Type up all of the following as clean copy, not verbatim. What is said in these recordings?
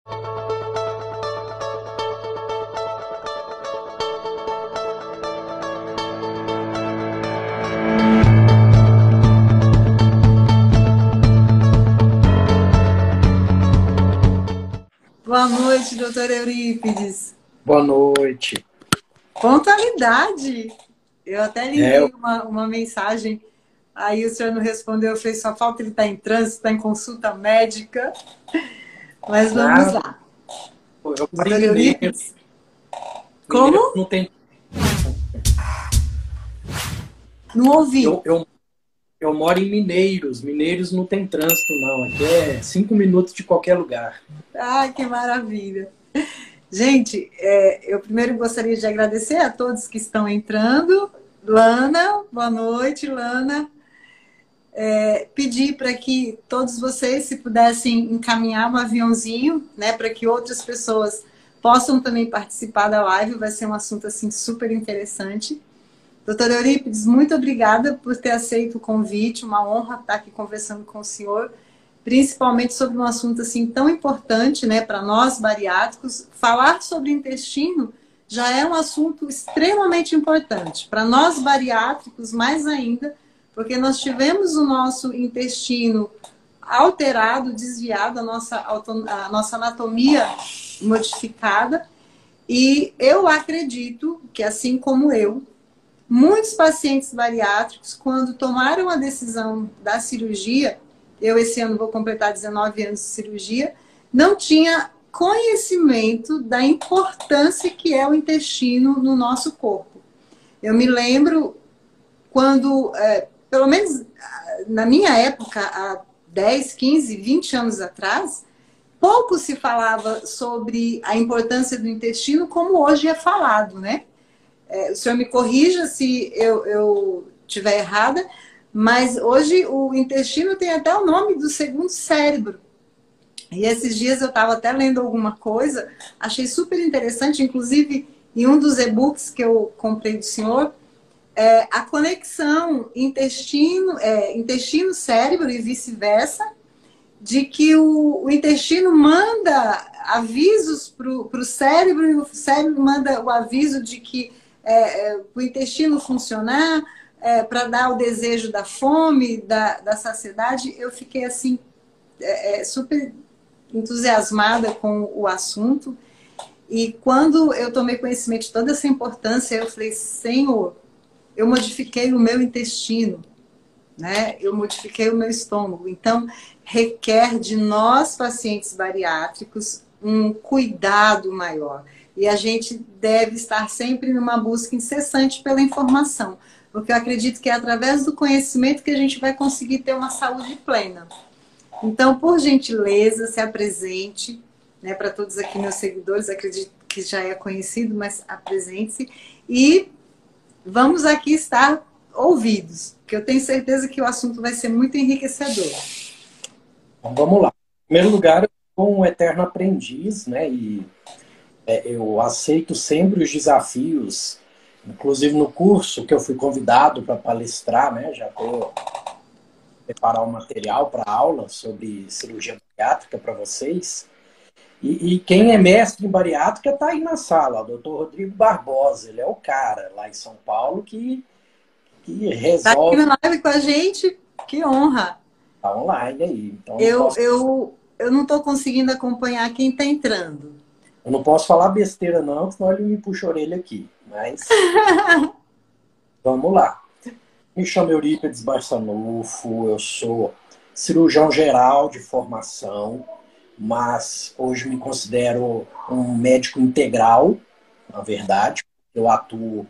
Boa noite, doutor Eurípides. Boa noite. Pontualidade. Eu até lhe enviei uma mensagem, aí o senhor não respondeu, eu falei, só falta ele estar em trânsito, está em consulta médica. Mas vamos lá. Eu Doutor Eurípides. Como? Não tem... Não ouvi. Eu moro em Mineiros. Mineiros não tem trânsito, não. Aqui é 5 minutos de qualquer lugar. Ai, que maravilha. Gente, eu primeiro gostaria de agradecer a todos que estão entrando. Lana, boa noite, Lana. Pedir para que todos vocês, se pudessem encaminhar um aviãozinho, né, para que outras pessoas possam também participar da live, vai ser um assunto assim super interessante. Doutor Eurípides, muito obrigada por ter aceito o convite, uma honra estar aqui conversando com o senhor, principalmente sobre um assunto assim tão importante, né, para nós bariátricos. Falar sobre intestino já é um assunto extremamente importante, para nós bariátricos mais ainda, porque nós tivemos o nosso intestino alterado, desviado, a nossa anatomia modificada, e eu acredito que, assim como eu, muitos pacientes bariátricos, quando tomaram a decisão da cirurgia, eu esse ano vou completar 19 anos de cirurgia, não tinha conhecimento da importância que é o intestino no nosso corpo. Eu me lembro quando, pelo menos na minha época, há 10, 15, 20 anos atrás, pouco se falava sobre a importância do intestino como hoje é falado, né? O senhor me corrija se eu estiver errada, mas hoje o intestino tem até o nome do segundo cérebro. E esses dias eu estava até lendo alguma coisa, achei super interessante, inclusive em um dos e-books que eu comprei do senhor, a conexão intestino-cérebro e vice-versa, de que o intestino manda avisos para o cérebro e o cérebro manda o aviso de que o intestino funcionar, para dar o desejo da fome, da saciedade. Eu fiquei assim, super entusiasmada com o assunto. E quando eu tomei conhecimento de toda essa importância, eu falei, Senhor, eu modifiquei o meu intestino, né? Eu modifiquei o meu estômago. Então, requer de nós, pacientes bariátricos, um cuidado maior. E a gente deve estar sempre numa busca incessante pela informação, porque eu acredito que é através do conhecimento que a gente vai conseguir ter uma saúde plena. Então, por gentileza, se apresente, né, para todos aqui meus seguidores, acredito que já é conhecido, mas apresente-se e vamos aqui estar ouvidos, que eu tenho certeza que o assunto vai ser muito enriquecedor. Então, vamos lá. Em primeiro lugar, eu sou um eterno aprendiz, né? E eu aceito sempre os desafios, inclusive no curso que eu fui convidado para palestrar, né? Já estou preparar um material para aula sobre cirurgia bariátrica para vocês. E quem é mestre em bariátrica está aí na sala, o Dr. Rodrigo Barbosa. Ele é o cara lá em São Paulo que resolve. Está aqui na live com a gente, que honra. Está online aí. Então eu não estou conseguindo acompanhar quem está entrando. Eu não posso falar besteira não, senão ele me puxa a orelha aqui. Mas vamos lá. Me chamo Eurípides Barçanufo, eu sou cirurgião geral de formação, mas hoje me considero um médico integral, na verdade. Eu atuo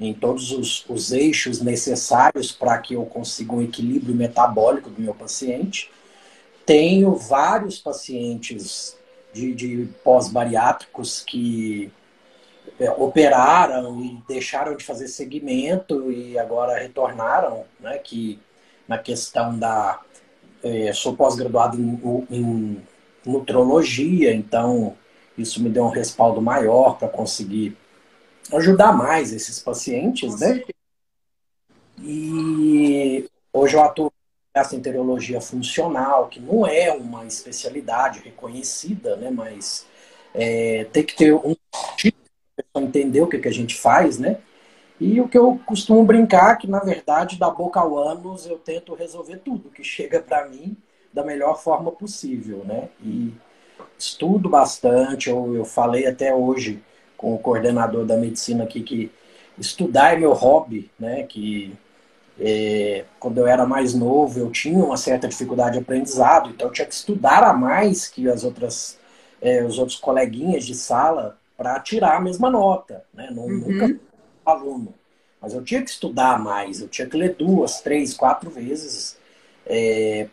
em todos os eixos necessários para que eu consiga um equilíbrio metabólico do meu paciente. Tenho vários pacientes de pós-bariátricos que operaram e deixaram de fazer segmento e agora retornaram, né, que na questão da... sou pós-graduado em nutrologia, então isso me deu um respaldo maior para conseguir ajudar mais esses pacientes, né? E hoje eu atuo gastroenterologia funcional, que não é uma especialidade reconhecida, né? Mas tem que ter um tipo para entender o que, que a gente faz, né? E o que eu costumo brincar, que na verdade, da boca ao ânus, eu tento resolver tudo que chega para mim da melhor forma possível, né? E estudo bastante, eu falei até hoje com o coordenador da medicina aqui que estudar é meu hobby, né? Que quando eu era mais novo eu tinha uma certa dificuldade de aprendizado, então eu tinha que estudar a mais que os outros coleguinhas de sala para tirar a mesma nota, né? Nunca fui aluno, mas eu tinha que estudar mais, eu tinha que ler 2, 3, 4 vezes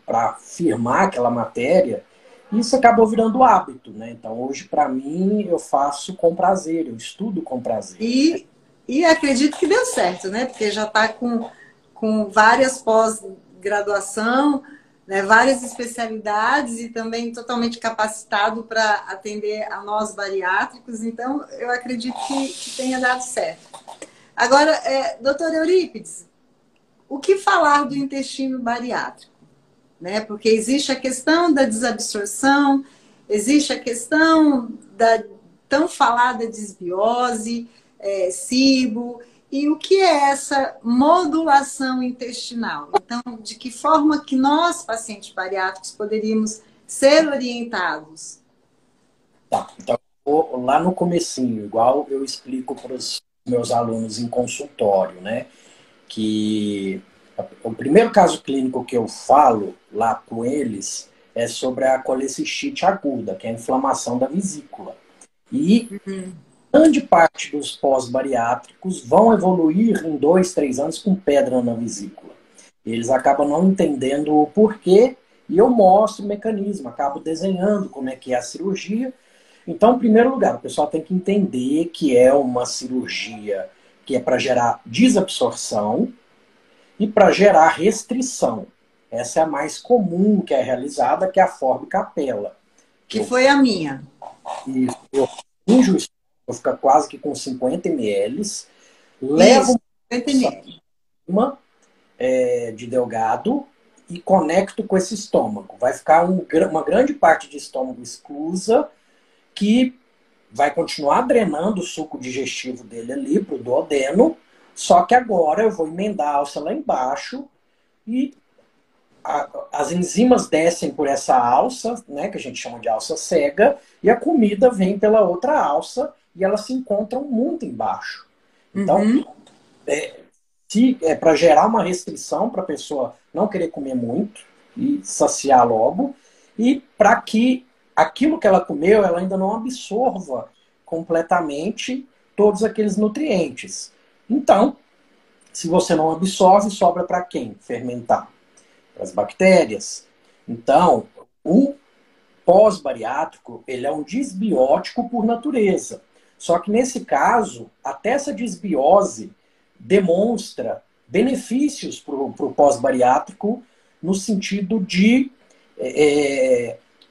para firmar aquela matéria. E isso acabou virando hábito, né? Então hoje para mim eu faço com prazer, eu estudo com prazer. E acredito que deu certo, né? Porque já está com várias pós-graduação, né? Várias especialidades e também totalmente capacitado para atender a nós bariátricos. Então, eu acredito que tenha dado certo. Agora, doutor Eurípides, o que falar do intestino bariátrico? Né? Porque existe a questão da desabsorção, existe a questão da tão falada desbiose, SIBO, e o que é essa modulação intestinal? Então, de que forma que nós, pacientes bariátricos, poderíamos ser orientados? Tá, então, lá no comecinho, igual eu explico para os meus alunos em consultório, né? Que o primeiro caso clínico que eu falo lá com eles é sobre a colecistite aguda, que é a inflamação da vesícula. E grande parte dos pós-bariátricos vão evoluir em 2, 3 anos com pedra na vesícula. Eles acabam não entendendo o porquê e eu mostro o mecanismo, acabo desenhando como é que é a cirurgia. Então, em primeiro lugar, o pessoal tem que entender que é uma cirurgia que é para gerar desabsorção e para gerar restrição. Essa é a mais comum que é realizada, que é a Forbe-Capella. Que foi a minha. Isso. Eu finjo o estômago, fica quase que com 50 ml, levo uma de delgado e conecto com esse estômago. Vai ficar uma grande parte de estômago exclusa que vai continuar drenando o suco digestivo dele ali para o duodeno, só que agora eu vou emendar a alça lá embaixo e as enzimas descem por essa alça, né, que a gente chama de alça cega, e a comida vem pela outra alça e elas se encontram muito embaixo. Então, se é para gerar uma restrição para a pessoa não querer comer muito e saciar logo, e para que aquilo que ela comeu ela ainda não absorva completamente todos aqueles nutrientes. Então, se você não absorve, sobra para quem? Fermentar. Para as bactérias. Então, o pós-bariátrico ele é um desbiótico por natureza. Só que nesse caso, até essa desbiose demonstra benefícios para o pós-bariátrico no sentido de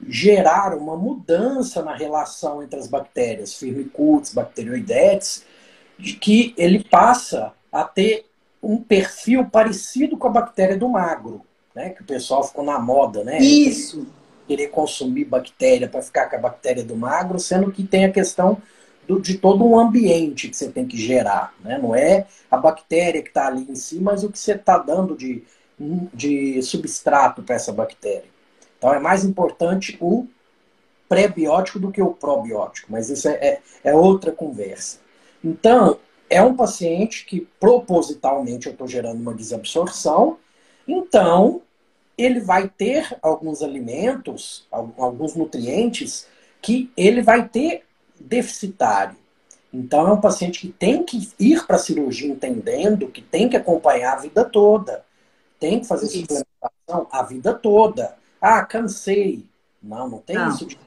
gerar uma mudança na relação entre as bactérias, Firmicutes, Bacteroidetes, de que ele passa a ter um perfil parecido com a bactéria do magro, né? Que o pessoal ficou na moda, né? Isso. Querer consumir bactéria para ficar com a bactéria do magro, sendo que tem a questão de todo um ambiente que você tem que gerar, né? Não é a bactéria que está ali em si, mas o que você está dando de substrato para essa bactéria. Então é mais importante o pré-biótico do que o probiótico, mas isso é outra conversa. Então, é um paciente que propositalmente eu estou gerando uma desabsorção, então ele vai ter alguns alimentos, alguns nutrientes que ele vai ter deficitário. Então é um paciente que tem que ir para a cirurgia entendendo que tem que acompanhar a vida toda. Tem que fazer suplementação a vida toda. Ah, cansei. Não tem isso de...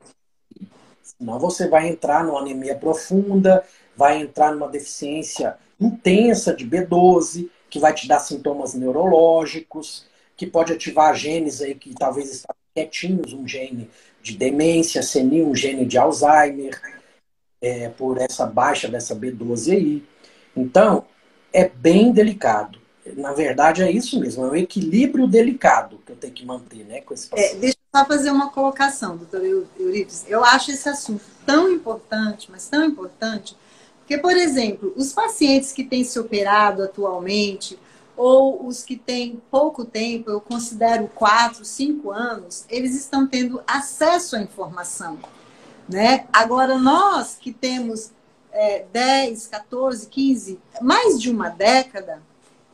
Senão você vai entrar numa anemia profunda, vai entrar numa deficiência intensa de B12, que vai te dar sintomas neurológicos, que pode ativar genes aí que talvez estão quietinhos, um gene de demência senil, um gene de Alzheimer, por essa baixa dessa B12 aí. Então, é bem delicado. na verdade, é isso mesmo, é um equilíbrio delicado que eu tenho que manter, né, com esse paciente. Deixa eu só fazer uma colocação, doutor Eurípides. Eu acho esse assunto tão importante, mas tão importante, porque, por exemplo, os pacientes que têm se operado atualmente, ou os que têm pouco tempo, eu considero 4, 5 anos, eles estão tendo acesso à informação, né? Agora, nós que temos 10, 14, 15, mais de uma década,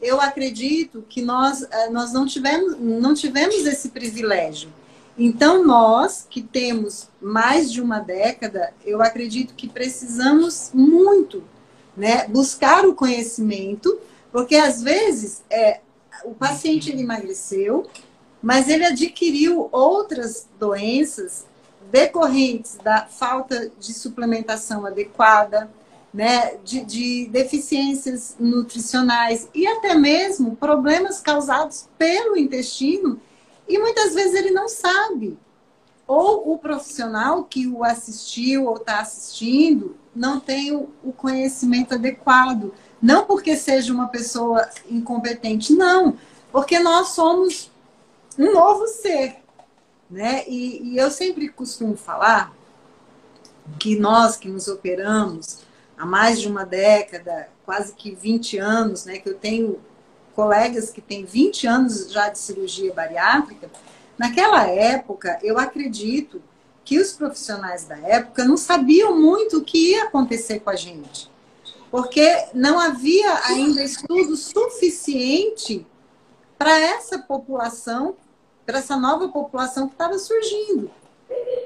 eu acredito que nós não tivemos esse privilégio. Então, nós que temos mais de uma década, eu acredito que precisamos muito, né, buscar o conhecimento, porque às vezes o paciente ele emagreceu, mas ele adquiriu outras doenças decorrentes da falta de suplementação adequada, né, de deficiências nutricionais e até mesmo problemas causados pelo intestino, e muitas vezes ele não sabe. Ou o profissional que o assistiu ou está assistindo não tem o conhecimento adequado. Não porque seja uma pessoa incompetente, não. Porque nós somos um novo ser, né? E eu sempre costumo falar que nós que nos operamos há mais de uma década, quase que 20 anos, né? Que eu tenho colegas que têm 20 anos já de cirurgia bariátrica. Naquela época, eu acredito que os profissionais da época não sabiam muito o que ia acontecer com a gente, porque não havia ainda estudo suficiente para essa população, para essa nova população que estava surgindo,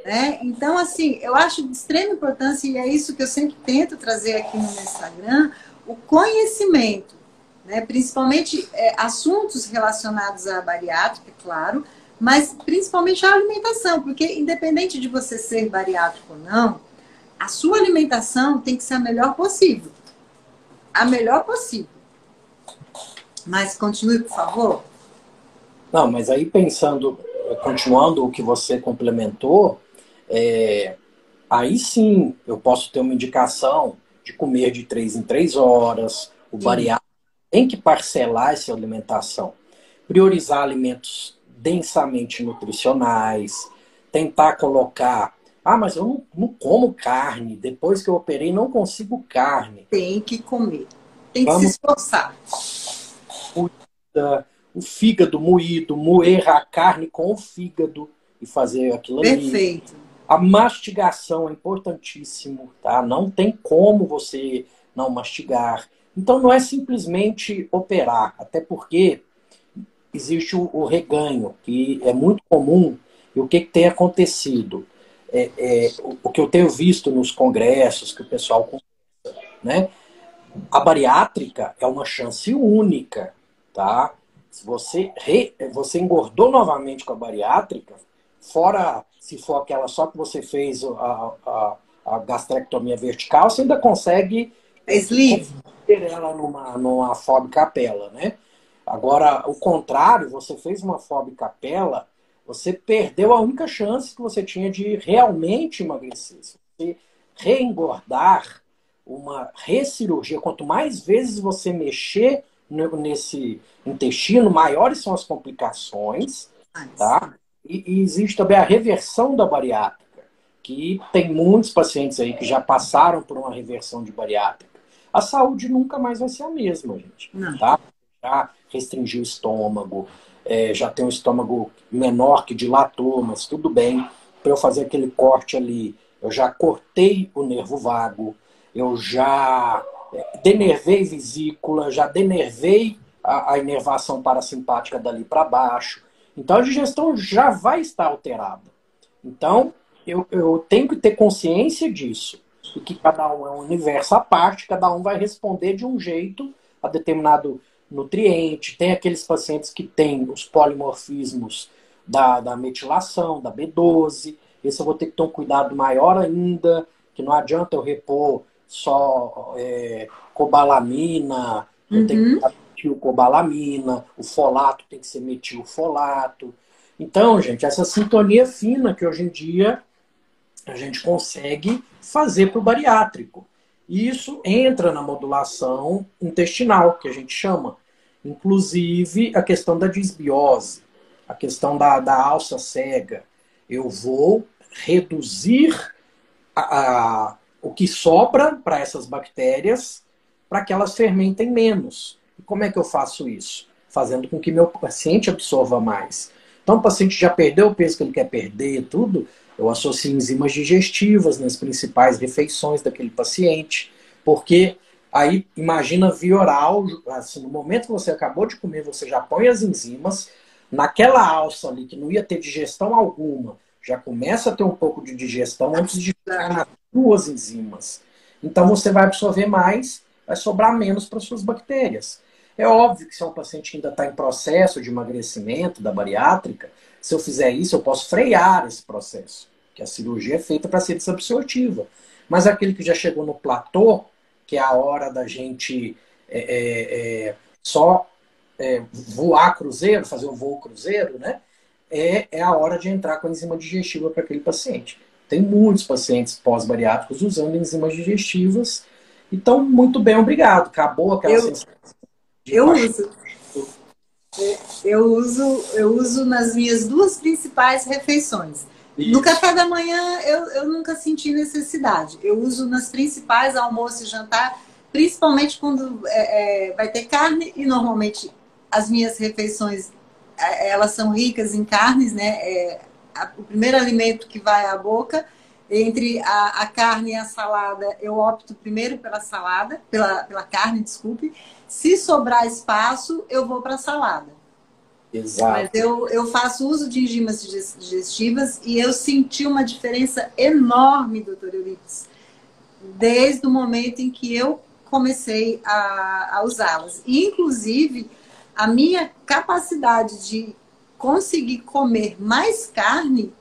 né? Então, assim, eu acho de extrema importância, e é isso que eu sempre tento trazer aqui no meu Instagram, o conhecimento, né? Principalmente assuntos relacionados à bariátrica, claro, mas principalmente a alimentação, porque independente de você ser bariátrico ou não, a sua alimentação tem que ser a melhor possível. A melhor possível. Mas continue, por favor. Não, mas aí pensando, continuando o que você complementou, aí sim eu posso ter uma indicação de comer de 3 em 3 horas, o bariátrico tem que parcelar essa alimentação, priorizar alimentos densamente nutricionais, tentar colocar, mas eu não como carne, depois que eu operei não consigo carne. Tem que comer, tem que se esforçar. O fígado moído, moer a carne com o fígado e fazer aquilo ali. Perfeito. A mastigação é importantíssimo, tá? Não tem como você não mastigar. Então não é simplesmente operar, até porque existe o reganho, que é muito comum. E o que tem acontecido? O que eu tenho visto nos congressos, que o pessoal conversa, né? A bariátrica é uma chance única, tá? Se você engordou novamente com a bariátrica, fora se for aquela só que você fez a gastrectomia vertical, você ainda consegue ter ela numa FOB capela, né? Agora, o contrário, você fez uma FOB capela, você perdeu a única chance que você tinha de realmente emagrecer. Se você reengordar, uma recirurgia, quanto mais vezes você mexer nesse intestino, maiores são as complicações, tá? E existe também a reversão da bariátrica, que tem muitos pacientes aí que já passaram por uma reversão de bariátrica. A saúde nunca mais vai ser a mesma, gente. Tá? Já restringiu o estômago, já tem um estômago menor que dilatou, mas tudo bem. Para eu fazer aquele corte ali, eu já cortei o nervo vago, eu já denervei vesícula, já denervei a inervação parasimpática dali para baixo. Então a digestão já vai estar alterada. Então eu tenho que ter consciência disso. E que cada um é um universo à parte, cada um vai responder de um jeito a determinado nutriente. Tem aqueles pacientes que têm os polimorfismos da metilação, da B12. Esse eu vou ter que ter um cuidado maior ainda, que não adianta eu repor só cobalamina, eu tenho que metilcobalamina, o folato tem que ser metilfolato. Então, gente, essa sintonia fina que hoje em dia a gente consegue fazer para o bariátrico. E isso entra na modulação intestinal, que a gente chama. Inclusive a questão da disbiose, a questão da alça cega. Eu vou reduzir o que sobra para essas bactérias para que elas fermentem menos. E como é que eu faço isso? Fazendo com que meu paciente absorva mais. Então o paciente já perdeu o peso que ele quer perder, tudo, eu associo enzimas digestivas nas principais refeições daquele paciente, porque aí imagina via oral, assim, no momento que você acabou de comer, você já põe as enzimas, naquela alça ali que não ia ter digestão alguma, já começa a ter um pouco de digestão antes de chegar nas duas enzimas. Então você vai absorver mais, vai sobrar menos para suas bactérias. É óbvio que se é um paciente que ainda está em processo de emagrecimento da bariátrica, se eu fizer isso, eu posso frear esse processo, que a cirurgia é feita para ser desabsortiva. Mas aquele que já chegou no platô, que é a hora da gente só voar cruzeiro, fazer o voo cruzeiro, né? É a hora de entrar com a enzima digestiva para aquele paciente. Tem muitos pacientes pós-bariátricos usando enzimas digestivas. Então, muito bem, obrigado. Acabou aquela sensação de Eu baixo. uso. Eu uso nas minhas duas principais refeições. Isso. No café da manhã eu nunca senti necessidade. Eu uso nas principais, almoço e jantar, principalmente quando vai ter carne, e normalmente as minhas refeições elas são ricas em carnes, né? O primeiro alimento que vai à boca, entre a carne e a salada, eu opto primeiro pela salada, pela carne, desculpe. Se sobrar espaço, eu vou para a salada. Exato. Mas eu faço uso de enzimas digestivas e eu senti uma diferença enorme, doutor Euripides, desde o momento em que eu comecei a usá-las. E, inclusive, a minha capacidade de conseguir comer mais carne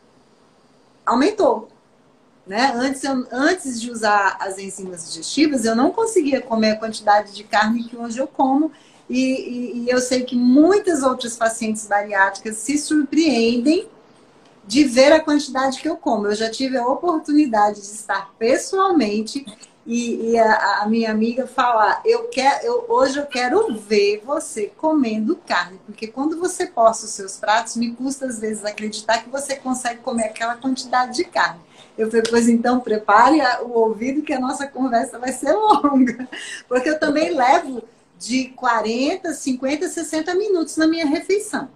aumentou. Né? Antes de usar as enzimas digestivas, eu não conseguia comer a quantidade de carne que hoje eu como. E eu sei que muitas outras pacientes bariátricas se surpreendem de ver a quantidade que eu como. Eu já tive a oportunidade de estar pessoalmente e a minha amiga falar, hoje eu quero ver você comendo carne, porque quando você posta os seus pratos, me custa às vezes acreditar que você consegue comer aquela quantidade de carne. Eu falei, pois então prepare o ouvido que a nossa conversa vai ser longa, porque eu também levo de 40, 50, 60 minutos na minha refeição.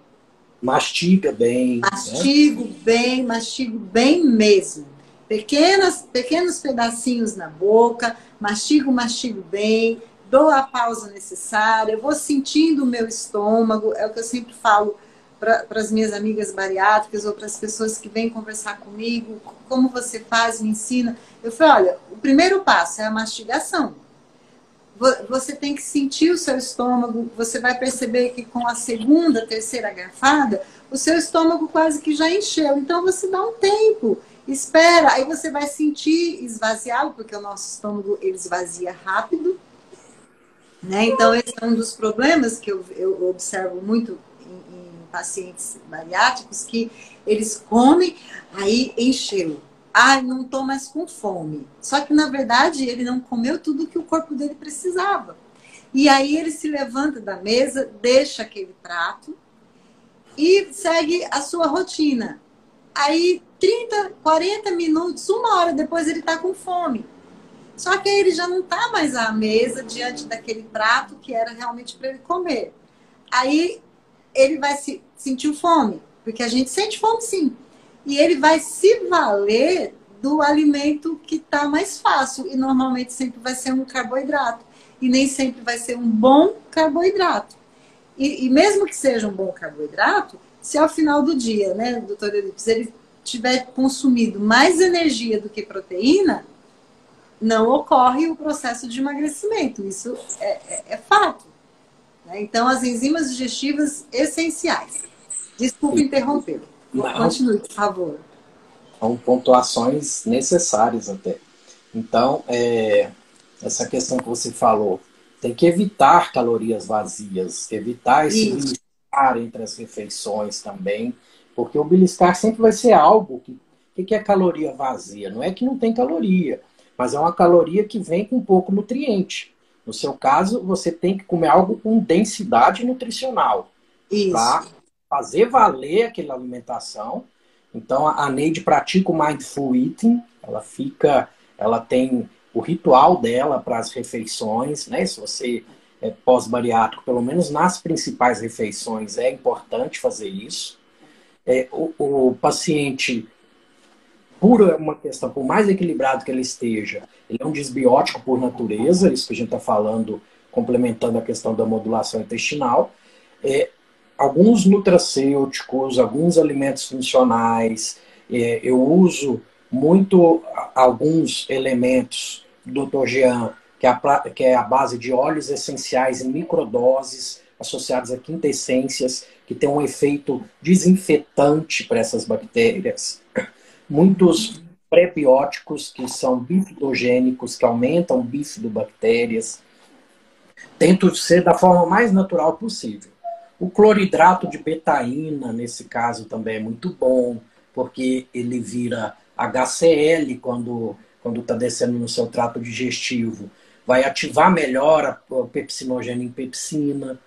Mastiga bem. Mastigo bem mesmo. Pequenos pedacinhos na boca, mastigo bem, dou a pausa necessária, vou sentindo o meu estômago, é o que eu sempre falo para as minhas amigas bariátricas ou para as pessoas que vêm conversar comigo, como você faz, me ensina. Eu falei, olha, o primeiro passo é a mastigação. Você tem que sentir o seu estômago, você vai perceber que com a segunda, terceira garfada, o seu estômago quase que já encheu. Então você dá um tempo, espera, aí você vai sentir esvaziá-lo, porque o nosso estômago ele esvazia rápido. Né? Então esse é um dos problemas que eu observo muito em pacientes bariátricos, que eles comem, aí encheu. Não estou mais com fome. Só que, na verdade, ele não comeu tudo que o corpo dele precisava. E aí ele se levanta da mesa, deixa aquele prato e segue a sua rotina. Aí, 30, 40 minutos, 1 hora depois, ele está com fome. Só que aí ele já não está mais à mesa, diante daquele prato que era realmente para ele comer. Aí ele vai sentir fome, porque a gente sente fome sim. E ele vai se valer do alimento que está mais fácil. E normalmente sempre vai ser um carboidrato. E nem sempre vai ser um bom carboidrato. E mesmo que seja um bom carboidrato, se ao final do dia, né, doutor Euripides, ele tiver consumido mais energia do que proteína, não ocorre o processo de emagrecimento. Isso é fato. Né? Então, as enzimas digestivas essenciais. Desculpe interrompê-lo. Continue, por favor. São pontuações necessárias até. Então, essa questão que você falou, tem que evitar calorias vazias, evitar esse beliscar entre as refeições também, porque o beliscar sempre vai ser algo que é caloria vazia. Não é que não tem caloria, mas é uma caloria que vem com pouco nutriente. No seu caso, você tem que comer algo com densidade nutricional para Isso. fazer valer aquela alimentação. Então, a Neide pratica o Mindful Eating, ela tem o ritual dela para as refeições, né? Se você é pós-bariátrico, pelo menos nas principais refeições, é importante fazer isso. O paciente, por uma questão, por mais equilibrado que ele esteja, ele é um desbiótico por natureza, isso que a gente está falando, complementando a questão da modulação intestinal. Alguns nutracêuticos, alguns alimentos funcionais, eu uso muito alguns elementos do Dr. Jean, que é a base de óleos essenciais em microdoses, associados a quintessências, que tem um efeito desinfetante para essas bactérias. Muitos prebióticos que são bifidogênicos, que aumentam bifidobactérias. Tento ser da forma mais natural possível. O cloridrato de betaína, nesse caso, também é muito bom, porque ele vira HCl quando está descendo no seu trato digestivo. Vai ativar melhor a pepsinogênio em pepsina.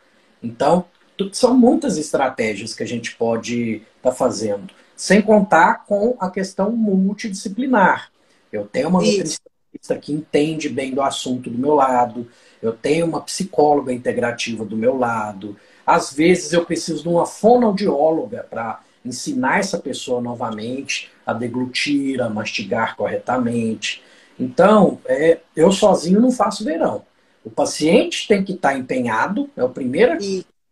Então, são muitas estratégias que a gente pode estar fazendo. Sem contar com a questão multidisciplinar. Eu tenho uma nutricionista que entende bem do assunto do meu lado, eu tenho uma psicóloga integrativa do meu lado. Às vezes eu preciso de uma fonoaudióloga para ensinar essa pessoa novamente a deglutir, a mastigar corretamente. Então, eu sozinho não faço verão. O paciente tem que estar empenhado, é a primeira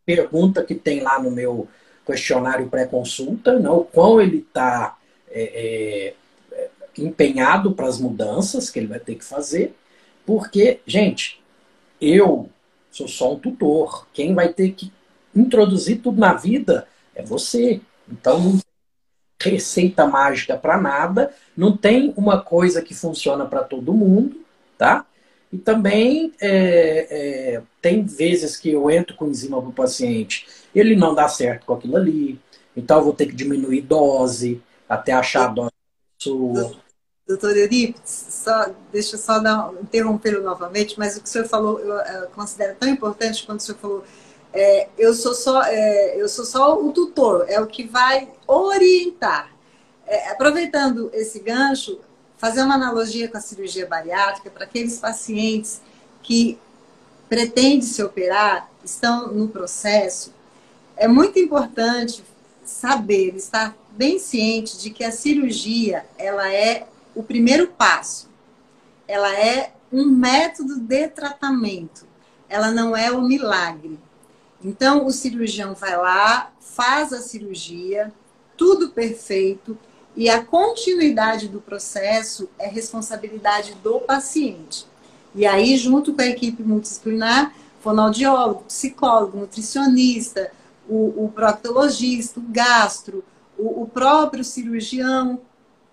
pergunta que tem lá no meu questionário pré-consulta, né? O quão ele está empenhado para as mudanças que ele vai ter que fazer, porque, gente, eu sou só um tutor. Quem vai ter que introduzir tudo na vida é você. Então, não tem receita mágica para nada, não tem uma coisa que funciona para todo mundo, tá? E também tem vezes que eu entro com enzima para o paciente, ele não dá certo com aquilo ali, então eu vou ter que diminuir dose, até achar a dose da pessoa. Doutor Eurípides, deixa eu só interrompê-lo novamente, mas o que o senhor falou eu considero tão importante quando o senhor falou eu sou só o tutor, é o que vai orientar. Aproveitando esse gancho, fazer uma analogia com a cirurgia bariátrica para aqueles pacientes que pretendem se operar, estão no processo, é muito importante saber, estar bem ciente de que a cirurgia, ela é o primeiro passo. Ela é um método de tratamento. Ela não é o milagre. Então, o cirurgião vai lá, faz a cirurgia, tudo perfeito, e a continuidade do processo é responsabilidade do paciente. E aí, junto com a equipe multidisciplinar, fonoaudiólogo, psicólogo, nutricionista, o proctologista, o gastro, o próprio cirurgião,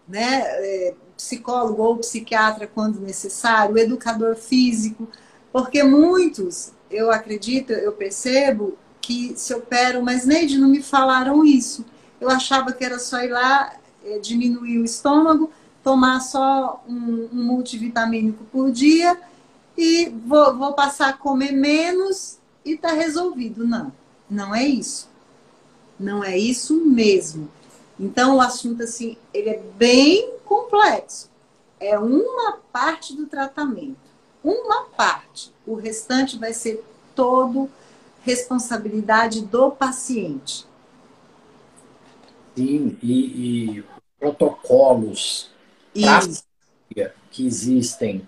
né, psicólogo ou psiquiatra quando necessário, o educador físico, porque muitos, eu acredito, eu percebo que se operam, mas Neide, não me falaram isso. Eu achava que era só ir lá, diminuir o estômago, tomar só um multivitamínico por dia e vou passar a comer menos e tá resolvido. Não, não é isso. Não é isso mesmo. Então, o assunto, assim, ele é bem complexo. É uma parte do tratamento. Uma parte. O restante vai ser todo responsabilidade do paciente. Sim, e protocolos que existem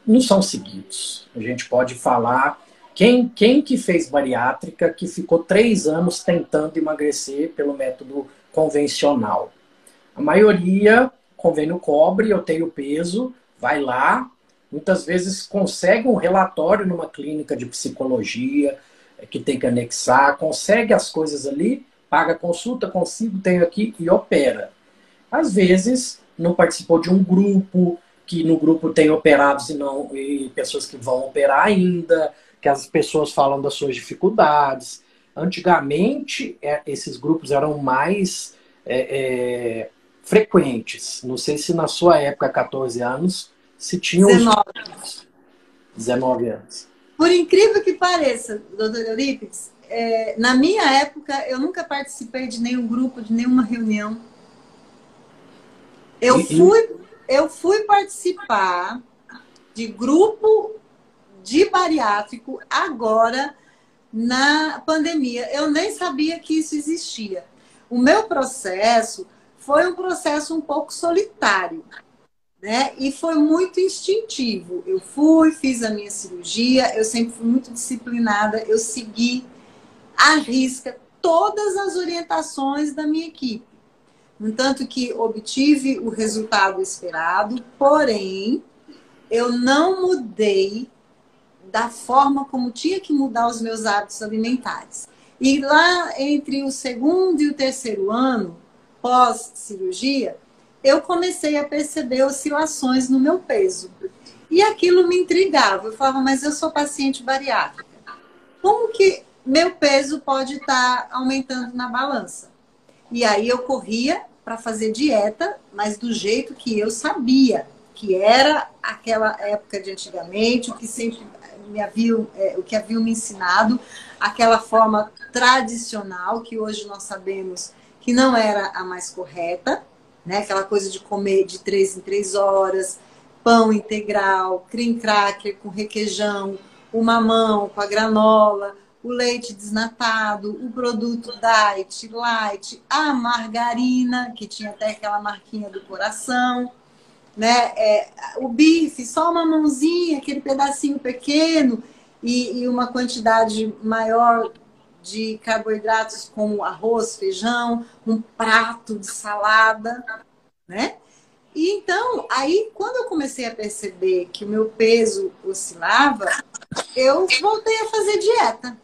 não são seguidos. A gente pode falar... Quem que fez bariátrica que ficou 3 anos tentando emagrecer pelo método convencional? A maioria, convênio cobre, eu tenho peso, vai lá, muitas vezes consegue um relatório numa clínica de psicologia, que tem que anexar, consegue as coisas ali, paga a consulta, consigo, tenho aqui e opera. Às vezes, não participou de um grupo, que no grupo tem operados e pessoas que vão operar ainda, que as pessoas falam das suas dificuldades. Antigamente, esses grupos eram mais frequentes. Não sei se na sua época, 14 anos, se tinham... 19. 19 anos. Por incrível que pareça, doutor Eurípides, na minha época, eu nunca participei de nenhum grupo, de nenhuma reunião. Eu fui participar de grupo de bariátrico agora na pandemia. Eu nem sabia que isso existia. O meu processo foi um processo um pouco solitário, né? E foi muito instintivo. Eu fiz a minha cirurgia, eu sempre fui muito disciplinada, eu segui à risca todas as orientações da minha equipe. No tanto que obtive o resultado esperado, porém, eu não mudei da forma como tinha que mudar os meus hábitos alimentares. E lá entre o segundo e o terceiro ano, pós-cirurgia, eu comecei a perceber oscilações no meu peso. E aquilo me intrigava. Eu falava, mas eu sou paciente bariátrica. Como que meu peso pode estar aumentando na balança? E aí eu corria para fazer dieta, mas do jeito que eu sabia, que era aquela época de antigamente, o que sempre o que haviam me ensinado, aquela forma tradicional, que hoje nós sabemos que não era a mais correta, né? Aquela coisa de comer de 3 em 3 horas, pão integral, cream cracker com requeijão, o mamão com a granola, o leite desnatado, o produto diet, light, a margarina, que tinha até aquela marquinha do coração, né? O bife, só uma mãozinha, aquele pedacinho pequeno e uma quantidade maior de carboidratos como arroz, feijão, um prato de salada, né? E então, aí, quando eu comecei a perceber que o meu peso oscilava, eu voltei a fazer dieta.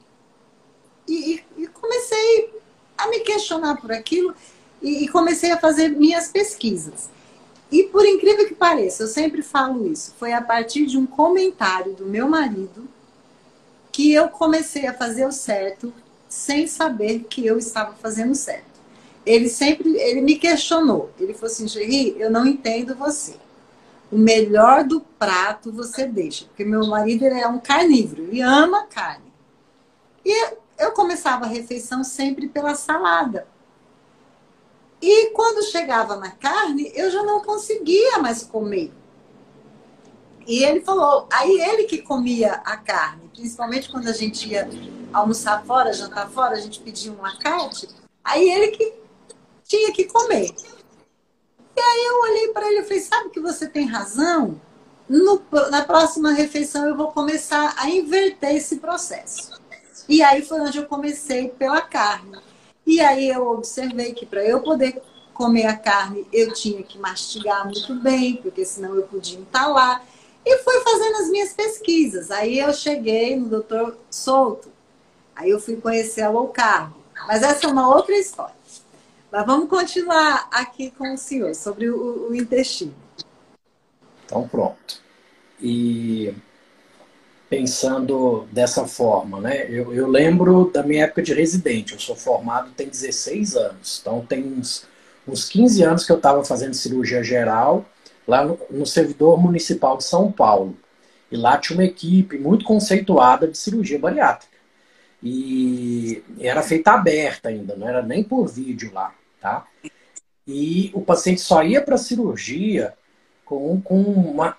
E comecei a me questionar por aquilo e comecei a fazer minhas pesquisas. E por incrível que pareça, eu sempre falo isso, foi a partir de um comentário do meu marido que eu comecei a fazer o certo sem saber que eu estava fazendo certo. Ele me questionou, ele falou assim, Gerry, eu não entendo você. O melhor do prato você deixa, porque meu marido ele é um carnívoro, ele ama carne. E eu começava a refeição sempre pela salada. E quando chegava na carne, eu já não conseguia mais comer. E ele falou, aí ele que comia a carne, principalmente quando a gente ia almoçar fora, jantar fora, a gente pedia um lacarte, aí ele que tinha que comer. E aí eu olhei para ele e falei, sabe que você tem razão? Na próxima refeição eu vou começar a inverter esse processo. E aí foi onde eu comecei pela carne. E aí eu observei que para eu poder comer a carne, eu tinha que mastigar muito bem, porque senão eu podia entalar. E fui fazendo as minhas pesquisas. Aí eu cheguei no Dr. Souto. Aí eu fui conhecer a low carb. Mas essa é uma outra história. Mas vamos continuar aqui com o senhor, sobre o intestino. Então, pronto. E pensando dessa forma, né? Eu lembro da minha época de residente. Eu sou formado tem 16 anos. Então, tem uns 15 anos que eu estava fazendo cirurgia geral lá no servidor municipal de São Paulo. E lá tinha uma equipe muito conceituada de cirurgia bariátrica. E era feita aberta ainda, não era nem por vídeo lá, tá? E o paciente só ia para a cirurgia com uma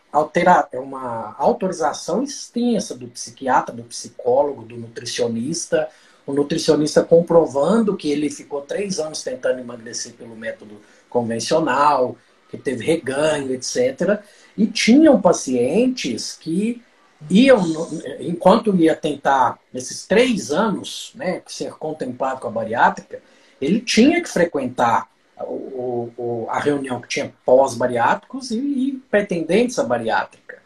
autorização extensa do psiquiatra, do psicólogo, do nutricionista, o nutricionista comprovando que ele ficou 3 anos tentando emagrecer pelo método convencional, que teve reganho, etc. E tinham pacientes que iam, enquanto ia tentar, nesses 3 anos, né, ser contemplado com a bariátrica, ele tinha que frequentar a reunião que tinha pós-bariátricos e pretendentes à bariátrica.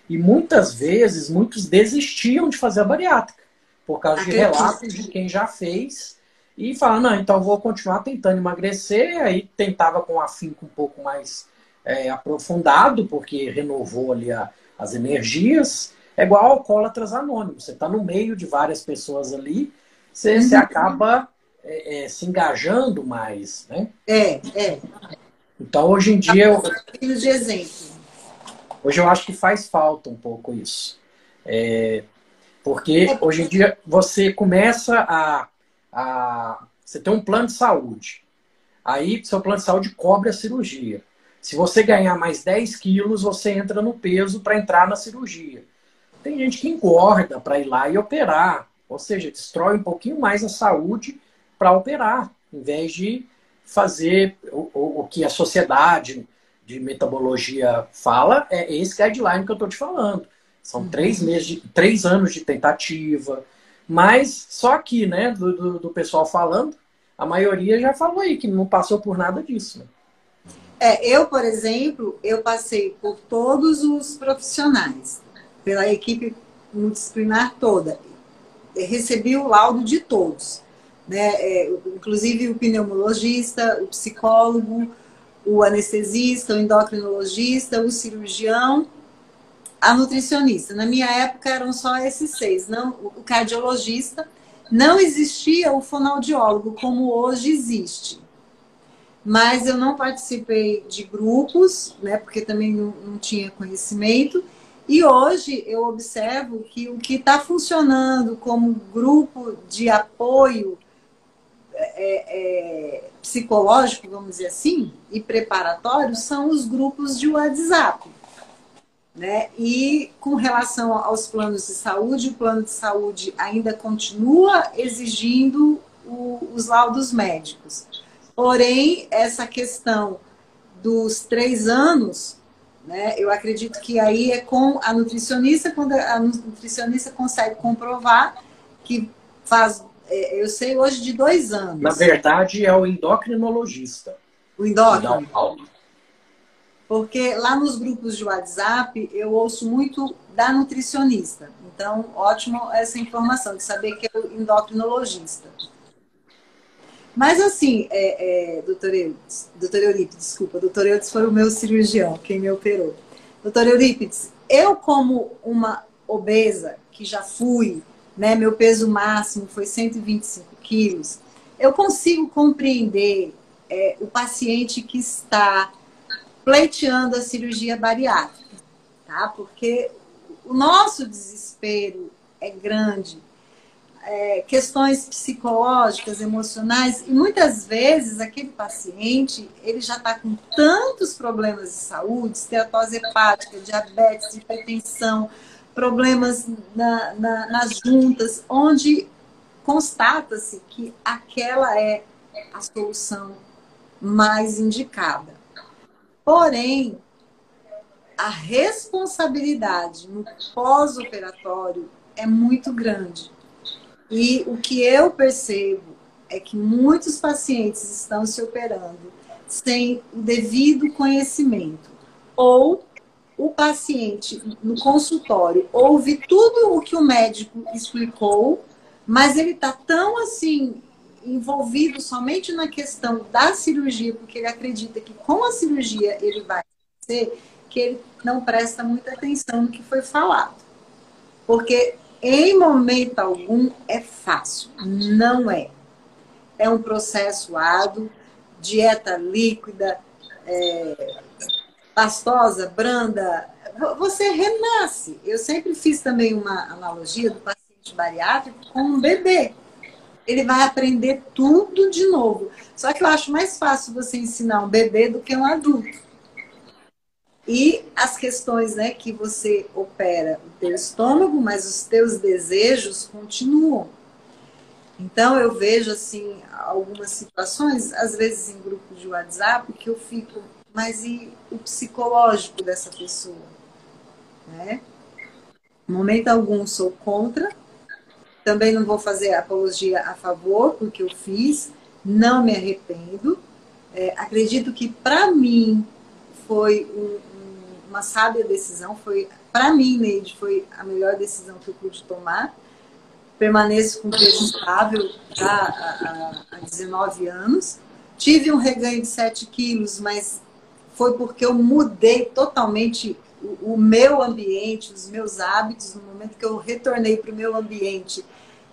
E muitas vezes, muitos desistiam de fazer a bariátrica, por causa de relatos de quem já fez, e falavam, não, então eu vou continuar tentando emagrecer, aí tentava com um afinco um pouco mais aprofundado, porque renovou ali as energias. É igual alcoólatras anônimos, você está no meio de várias pessoas ali, você acaba se engajando mais, né? Então, hoje em dia... de exemplo. Hoje eu acho que faz falta um pouco isso. Porque hoje em dia você começa você tem um plano de saúde. Aí seu plano de saúde cobre a cirurgia. Se você ganhar mais 10 quilos, você entra no peso para entrar na cirurgia. Tem gente que engorda para ir lá e operar. Ou seja, destrói um pouquinho mais a saúde para operar, em vez de fazer o que a sociedade de metabologia fala, é esse guideline que eu estou te falando. São 3 anos de tentativa. Mas só que, né, do pessoal falando, a maioria já falou aí que não passou por nada disso. Né? Eu, por exemplo, eu passei por todos os profissionais, pela equipe multidisciplinar toda. Recebi o laudo de todos, né? Inclusive o pneumologista, o psicólogo, o anestesista, o endocrinologista, o cirurgião, a nutricionista. Na minha época eram só esses 6, não, o cardiologista. Não existia o fonoaudiólogo como hoje existe. Mas eu não participei de grupos, né, porque também não tinha conhecimento. E hoje eu observo que o que está funcionando como grupo de apoio psicológico, vamos dizer assim, e preparatório, são os grupos de WhatsApp. Né? E com relação aos planos de saúde, o plano de saúde ainda continua exigindo os laudos médicos. Porém, essa questão dos 3 anos, né, eu acredito que aí é com a nutricionista, quando a nutricionista consegue comprovar que faz, eu sei hoje de 2 anos. Na verdade, é o endocrinologista. O endócrino? Porque lá nos grupos de WhatsApp eu ouço muito da nutricionista. Então, ótimo essa informação, de saber que é o endocrinologista. Mas assim, doutor Eurípides, desculpa, doutor Eurípides foi o meu cirurgião, quem me operou. Doutor Eurípides, eu como uma obesa, que já fui, né, meu peso máximo foi 125 quilos, eu consigo compreender o paciente que está pleiteando a cirurgia bariátrica, tá? Porque o nosso desespero é grande. Questões psicológicas, emocionais, e muitas vezes aquele paciente, ele já está com tantos problemas de saúde, esteatose hepática, diabetes, hipertensão, problemas nas juntas, onde constata-se que aquela é a solução mais indicada. Porém, a responsabilidade no pós-operatório é muito grande. E o que eu percebo é que muitos pacientes estão se operando sem o devido conhecimento. Ou o paciente no consultório ouve tudo o que o médico explicou, mas ele está tão assim envolvido somente na questão da cirurgia, porque ele acredita que com a cirurgia ele vai ser, que ele não presta muita atenção no que foi falado. Porque em momento algum é fácil, não é. É um processo árduo, dieta líquida, pastosa, branda, você renasce. Eu sempre fiz também uma analogia do paciente bariátrico com um bebê. Ele vai aprender tudo de novo. Só que eu acho mais fácil você ensinar um bebê do que um adulto. E as questões, né, que você opera o teu estômago, mas os teus desejos continuam. Então eu vejo assim algumas situações, às vezes em grupos de WhatsApp, que eu fico, mas e o psicológico dessa pessoa? Né? Em momento algum sou contra. Também não vou fazer apologia a favor, porque eu fiz, não me arrependo. Acredito que, para mim, foi uma sábia decisão. Para mim, Neide, foi a melhor decisão que eu pude tomar. Permaneço com peso estável já há 19 anos. Tive um reganho de 7 quilos, mas foi porque eu mudei totalmente o meu ambiente, os meus hábitos. No momento que eu retornei para o meu ambiente,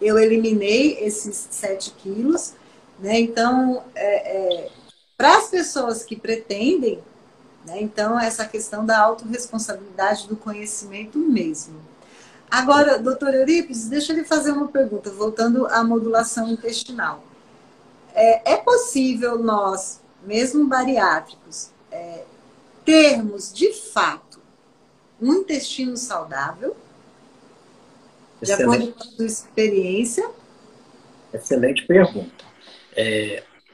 eu eliminei esses 7 quilos. Né? Então, para as pessoas que pretendem, né? Então, essa questão da autorresponsabilidade do conhecimento mesmo. Agora, doutor Eurípides, deixa eu lhe fazer uma pergunta, voltando à modulação intestinal. É possível nós, mesmo bariátricos, termos, de fato, um intestino saudável, de acordo com a sua experiência? Excelente pergunta.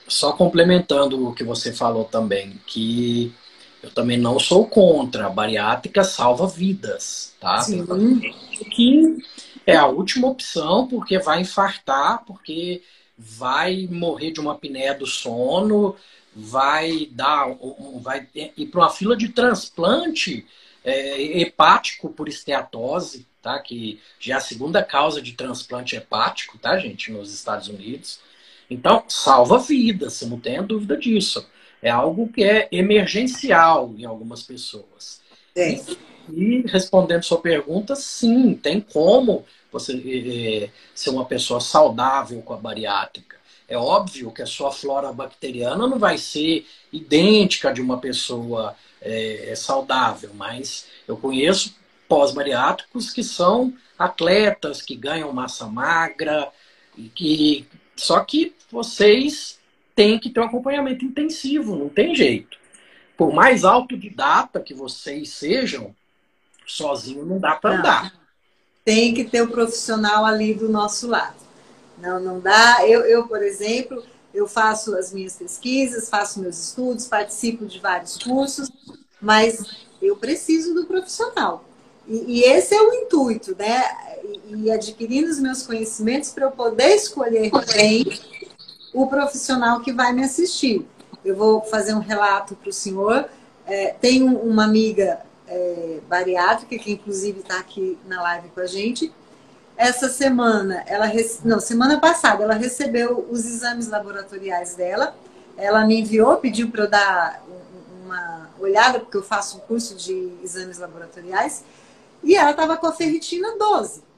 Só complementando o que você falou também, que eu também não sou contra. A bariátrica salva vidas, tá? Sim. Tem gente que é a última opção porque vai infartar, porque vai morrer de uma apneia do sono, vai ir para uma fila de transplante hepático por esteatose, tá? Que já é a segunda causa de transplante hepático, tá, gente, nos Estados Unidos. Então, salva vidas, você não tenha dúvida disso. É algo que é emergencial em algumas pessoas. E respondendo sua pergunta, sim, tem como você ser uma pessoa saudável com a bariátrica. É óbvio que a sua flora bacteriana não vai ser idêntica de uma pessoa saudável, mas eu conheço pós-bariátricos que são atletas, que ganham massa magra, só que vocês têm que ter um acompanhamento intensivo, não tem jeito. Por mais autodidata que vocês sejam, sozinho não dá para andar. Tem que ter o profissional ali do nosso lado. Não dá. Eu, por exemplo, eu faço as minhas pesquisas, faço meus estudos, participo de vários cursos, mas eu preciso do profissional. E esse é o intuito, né? E adquirindo os meus conhecimentos para eu poder escolher bem o profissional que vai me assistir. Eu vou fazer um relato para o senhor. Tenho uma amiga bariátrica, que inclusive está aqui na live com a gente. Essa semana, semana passada, ela recebeu os exames laboratoriais dela. Ela me enviou, pediu para eu dar uma olhada, porque eu faço um curso de exames laboratoriais. E ela estava com a ferritina 12.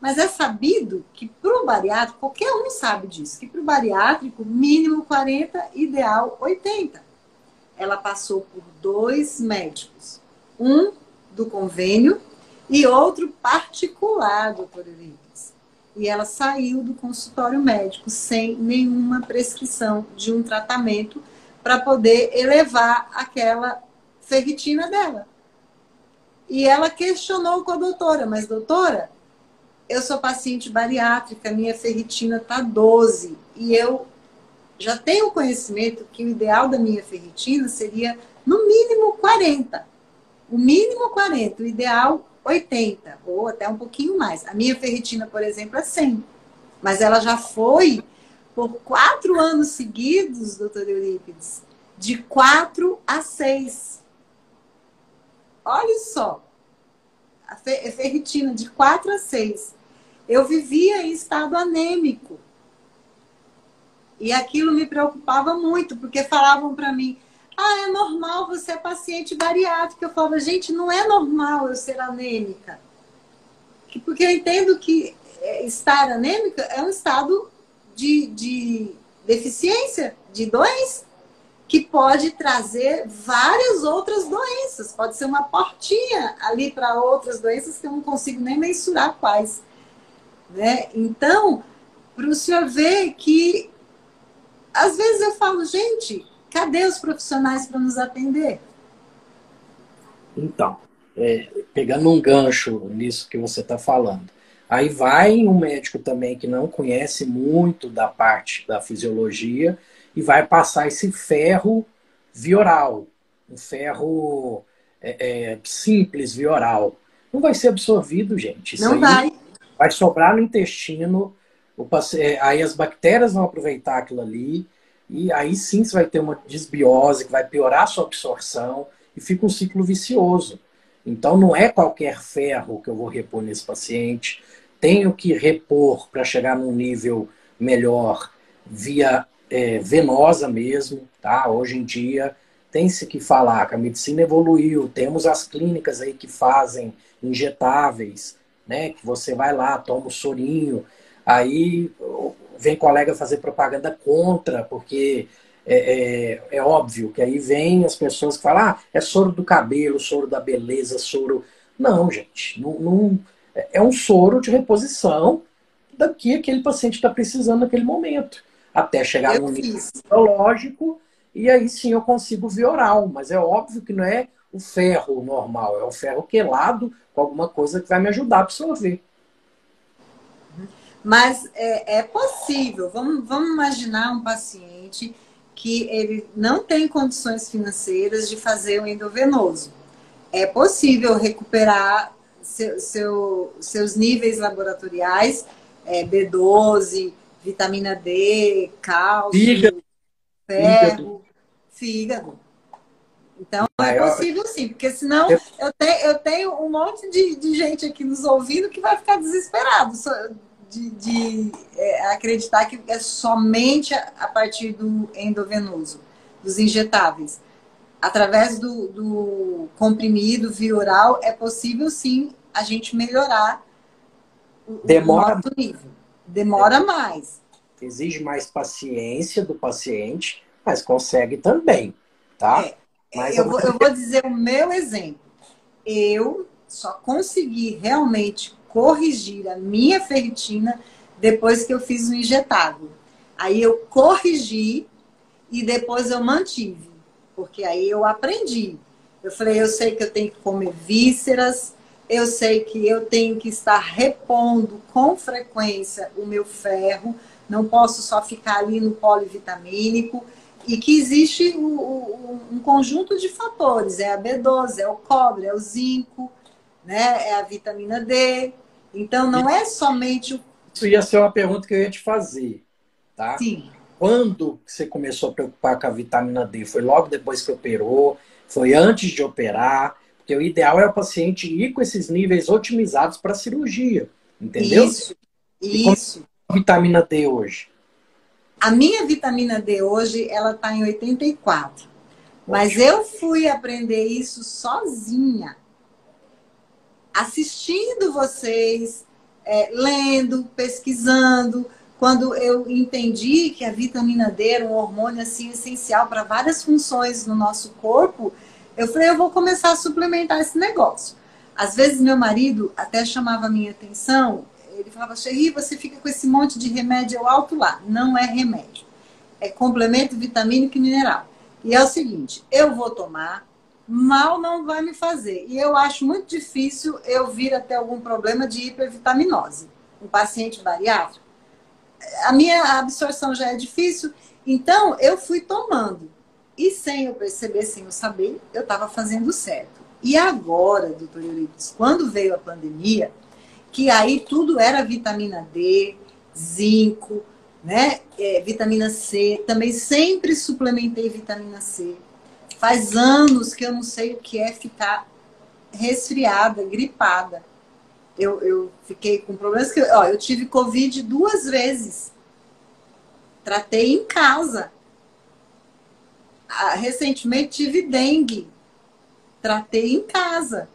Mas é sabido que para o bariátrico, qualquer um sabe disso, que para o bariátrico, mínimo 40, ideal 80. Ela passou por 2 médicos. Um do convênio e outro particular, doutora Eurípides. E ela saiu do consultório médico sem nenhuma prescrição de um tratamento para poder elevar aquela ferritina dela. E ela questionou com a doutora, mas doutora, eu sou paciente bariátrica, minha ferritina está 12 e eu já tenho conhecimento que o ideal da minha ferritina seria no mínimo 40. O mínimo 40, o ideal 80, ou até um pouquinho mais. A minha ferritina, por exemplo, é 100. Mas ela já foi por 4 anos seguidos, doutor Eurípides, de 4 a 6. Olha só, a ferritina de 4 a 6. Eu vivia em estado anêmico. E aquilo me preocupava muito, porque falavam para mim, é normal, você é paciente bariátrica. Eu falava, gente, não é normal eu ser anêmica. Porque eu entendo que estar anêmica é um estado de deficiência, de doença, que pode trazer várias outras doenças. Pode ser uma portinha ali para outras doenças que eu não consigo nem mensurar quais. Né? Então, para o senhor ver que, às vezes eu falo, gente, cadê os profissionais para nos atender? Então, pegando um gancho nisso que você está falando, aí vai um médico também que não conhece muito da parte da fisiologia e vai passar esse ferro vioral, um ferro simples vioral. Não vai ser absorvido, gente. Isso não vai. Vai sobrar no intestino, aí as bactérias vão aproveitar aquilo ali, e aí sim você vai ter uma desbiose, que vai piorar a sua absorção, e fica um ciclo vicioso. Então não é qualquer ferro que eu vou repor nesse paciente, tenho que repor para chegar num nível melhor via venosa mesmo, tá? Hoje em dia tem-se que falar que a medicina evoluiu, temos as clínicas aí que fazem injetáveis, né? Que você vai lá, toma o sorinho, aí vem colega fazer propaganda contra, porque é óbvio que aí vem as pessoas que falam, é soro do cabelo, soro da beleza, soro... Não, gente, É um soro de reposição do que aquele paciente está precisando naquele momento. Até chegar num nível fisiológico, e aí sim eu consigo via oral. Mas é óbvio que não é o ferro normal, é o ferro quelado com alguma coisa que vai me ajudar a absorver. Mas é possível. Vamos imaginar um paciente que ele não tem condições financeiras de fazer o endovenoso. É possível recuperar seus níveis laboratoriais, B12, vitamina D, cálcio, ferro, fígado. Então, é possível sim, porque senão eu tenho um monte de gente aqui nos ouvindo que vai ficar desesperado de acreditar que é somente a partir do endovenoso, dos injetáveis. Através do comprimido via oral, é possível sim a gente melhorar o nosso nível. Demora mais. Exige mais paciência do paciente, mas consegue também, tá? Mas eu vou dizer o meu exemplo. Eu só consegui realmente corrigir a minha ferritina depois que eu fiz o injetável. Aí eu corrigi e depois eu mantive. Porque aí eu aprendi. Eu falei, eu sei que eu tenho que comer vísceras, eu sei que eu tenho que estar repondo com frequência o meu ferro, não posso só ficar ali no polivitamínico, e que existe um conjunto de fatores, é a B12, é o cobre, é o zinco, né? É a vitamina D. Então, não é somente o... Isso ia ser uma pergunta que eu ia te fazer, tá? Sim. Quando você começou a preocupar com a vitamina D? Foi logo depois que operou? Foi antes de operar? Porque o ideal é o paciente ir com esses níveis otimizados para a cirurgia, entendeu? Isso. E como é a vitamina D hoje? A minha vitamina D hoje, ela está em 84. Mas eu fui aprender isso sozinha. Assistindo vocês, lendo, pesquisando. Quando eu entendi que a vitamina D era um hormônio assim, essencial para várias funções no nosso corpo, eu falei, eu vou começar a suplementar esse negócio. Às vezes meu marido até chamava a minha atenção, ele falava, Xerri, você fica com esse monte de remédio alto lá. Não é remédio. É complemento vitamínico e mineral. E é o seguinte, eu vou tomar, mal não vai me fazer. E eu acho muito difícil eu vir a ter algum problema de hipervitaminose. Um paciente bariátrico, a minha absorção já é difícil, então eu fui tomando. E sem eu perceber, sem eu saber, eu estava fazendo certo. E agora, doutor Euripides, quando veio a pandemia, que aí tudo era vitamina D, zinco, né? Vitamina C, também sempre suplementei vitamina C. Faz anos que eu não sei o que é ficar resfriada, gripada. Eu fiquei com problemas que... eu tive Covid 2 vezes. Tratei em casa. Recentemente tive dengue. Tratei em casa.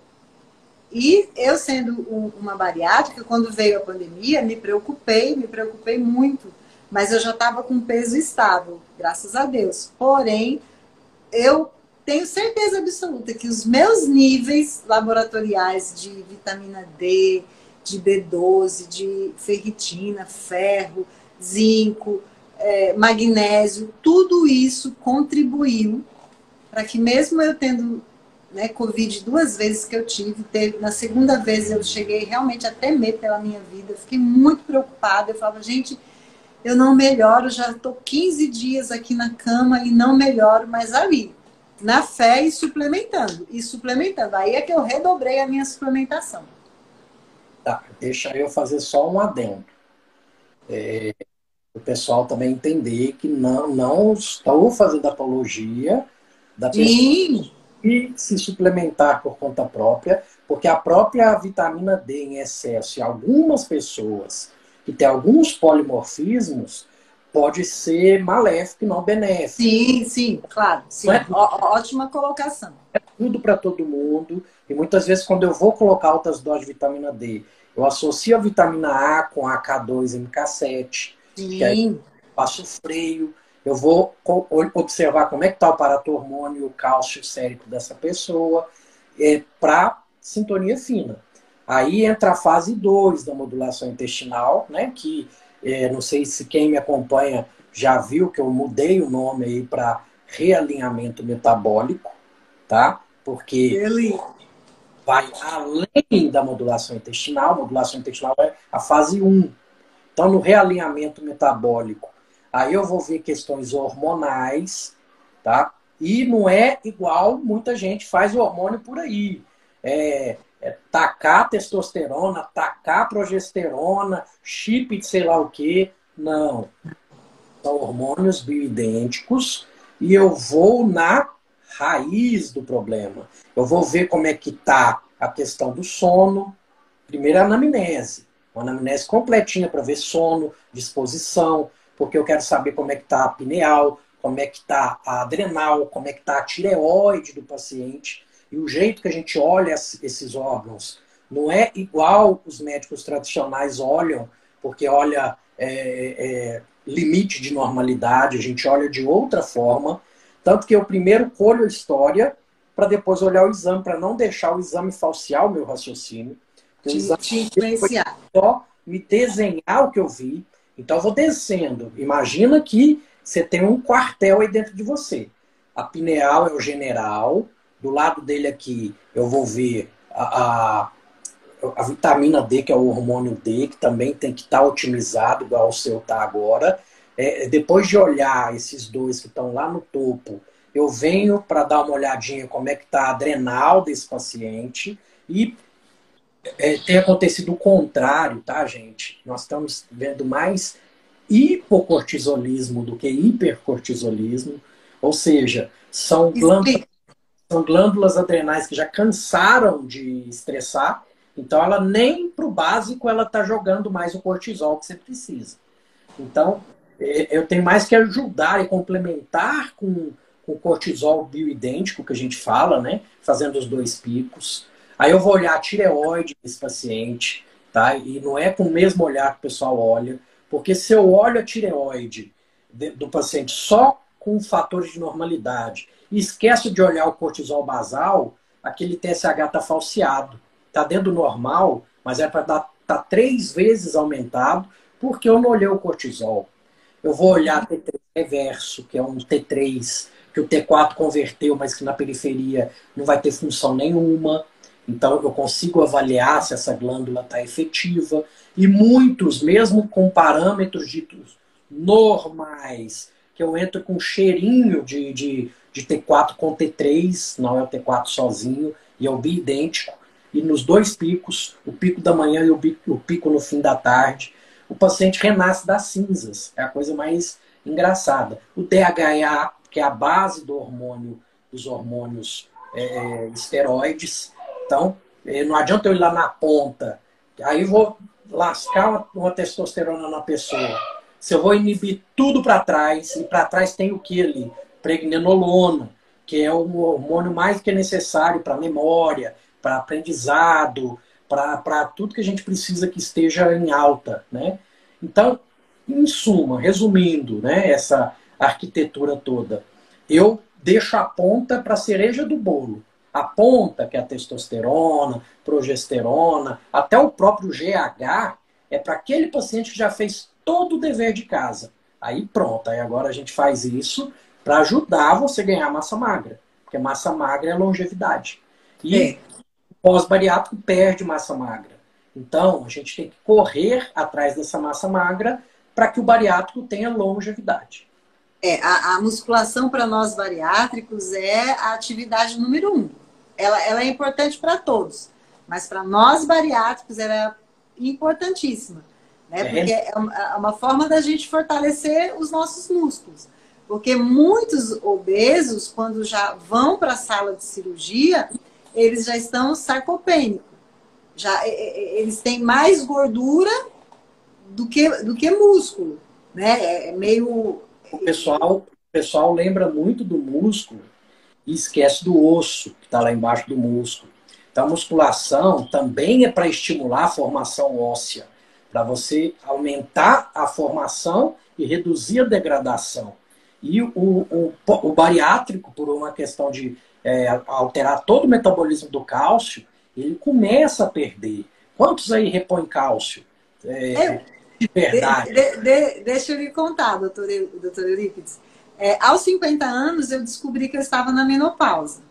E eu sendo uma bariátrica, quando veio a pandemia, me preocupei muito. Mas eu já estava com peso estável, graças a Deus. Porém, eu tenho certeza absoluta que os meus níveis laboratoriais de vitamina D, de B12, de ferritina, ferro, zinco, magnésio, tudo isso contribuiu para que mesmo eu tendo Covid 2 vezes que eu tive, na segunda vez eu cheguei realmente a temer pela minha vida, eu fiquei muito preocupada, eu falava, gente, eu não melhoro, já estou 15 dias aqui na cama e não melhoro, mas ali, na fé e suplementando. Aí é que eu redobrei a minha suplementação. Tá, deixa eu fazer só um adendo. O pessoal também entender que não estou fazendo apologia da pessoa e se suplementar por conta própria, porque a própria vitamina D em excesso em algumas pessoas que tem alguns polimorfismos pode ser maléfico e não benéfico. Sim, claro. Sim. Ótima colocação. É tudo para todo mundo. E muitas vezes, quando eu vou colocar altas doses de vitamina D, eu associo a vitamina A com a K2 e MK7. Sim. Que aí eu passo o freio. Eu vou observar como é que está o paratormônio e o cálcio sérico dessa pessoa para sintonia fina. Aí entra a fase 2 da modulação intestinal, né? Que não sei se quem me acompanha já viu que eu mudei o nome aí para realinhamento metabólico, tá? Porque Ele. vai além da modulação intestinal. A modulação intestinal é a fase 1. Então, no realinhamento metabólico, aí eu vou ver questões hormonais, tá? E não é igual muita gente faz o hormônio por aí. Tacar testosterona, tacar progesterona, chip de sei lá o quê. Não. São hormônios bioidênticos e eu vou na raiz do problema. Eu vou ver como é que está a questão do sono. Primeiro a anamnese. Uma anamnese completinha para ver sono, disposição, porque eu quero saber como é que está a pineal, como é que está a adrenal, como é que está a tireoide do paciente. E o jeito que a gente olha esses órgãos não é igual os médicos tradicionais olham, porque olha limite de normalidade, a gente olha de outra forma. Tanto que eu primeiro colho a história para depois olhar o exame, para não deixar o exame falsear o meu raciocínio. O exame Te influenciar. só me desenhar o que eu vi. Então eu vou descendo. Imagina que você tem um quartel aí dentro de você. A pineal é o general. Do lado dele aqui eu vou ver a vitamina D, que é o hormônio D, que também tem que estar otimizado, igual o seu está agora. Depois de olhar esses dois que estão lá no topo, eu venho para dar uma olhadinha como é que está a adrenal desse paciente. E tem acontecido o contrário, tá, gente? Nós estamos vendo mais hipocortisolismo do que hipercortisolismo. Ou seja, são glândulas adrenais que já cansaram de estressar. Então, ela nem para o básico ela está jogando mais o cortisol que você precisa. Então, eu tenho mais que ajudar e complementar com o cortisol bioidêntico que a gente fala, né? Fazendo os dois picos. Aí eu vou olhar a tireoide desse paciente, tá? E não é com o mesmo olhar que o pessoal olha, porque se eu olho a tireoide do paciente só com fatores de normalidade e esqueço de olhar o cortisol basal, aquele TSH está falseado. Está dentro do normal, mas é para estar 3 vezes aumentado, porque eu não olhei o cortisol. Eu vou olhar T3 reverso, que é um T3, que o T4 converteu, mas que na periferia não vai ter função nenhuma. Então eu consigo avaliar se essa glândula está efetiva. E muitos, mesmo com parâmetros ditos normais, que eu entro com cheirinho de T4 com T3, não é o T4 sozinho, e é o biidêntico. E nos dois picos, o pico da manhã e o pico no fim da tarde, o paciente renasce das cinzas. É a coisa mais engraçada. O DHEA, que é a base do hormônio, dos hormônios esteroides. Então, não adianta eu ir lá na ponta. Aí eu vou lascar uma testosterona na pessoa. Se eu vou inibir tudo para trás, e para trás tem o que ali? Pregnenolona, que é o hormônio mais que necessário para memória, para aprendizado, para tudo que a gente precisa que esteja em alta, né? Então, em suma, resumindo, né, essa arquitetura toda, eu deixo a ponta para a cereja do bolo. A ponta, que é a testosterona, progesterona, até o próprio GH, é para aquele paciente que já fez todo o dever de casa. Aí pronto, aí agora a gente faz isso para ajudar você a ganhar massa magra, porque massa magra é longevidade. E pós-bariátrico perde massa magra. Então, a gente tem que correr atrás dessa massa magra para que o bariátrico tenha longevidade. A musculação para nós bariátricos é a atividade número 1. Ela é importante para todos, mas para nós bariátricos ela é importantíssima, né? Porque é uma forma da gente fortalecer os nossos músculos. Porque muitos obesos, quando já vão para a sala de cirurgia, eles já estão sarcopênicos. Eles têm mais gordura do que músculo, né? É meio... O pessoal lembra muito do músculo e esquece do osso, que está lá embaixo do músculo. Então, a musculação também é para estimular a formação óssea, para você aumentar a formação e reduzir a degradação. E o bariátrico, por uma questão de alterar todo o metabolismo do cálcio, ele começa a perder. Quantos aí repõem cálcio? De verdade. Deixa eu lhe contar, doutor Eurípides. Aos 50 anos, eu descobri que eu estava na menopausa.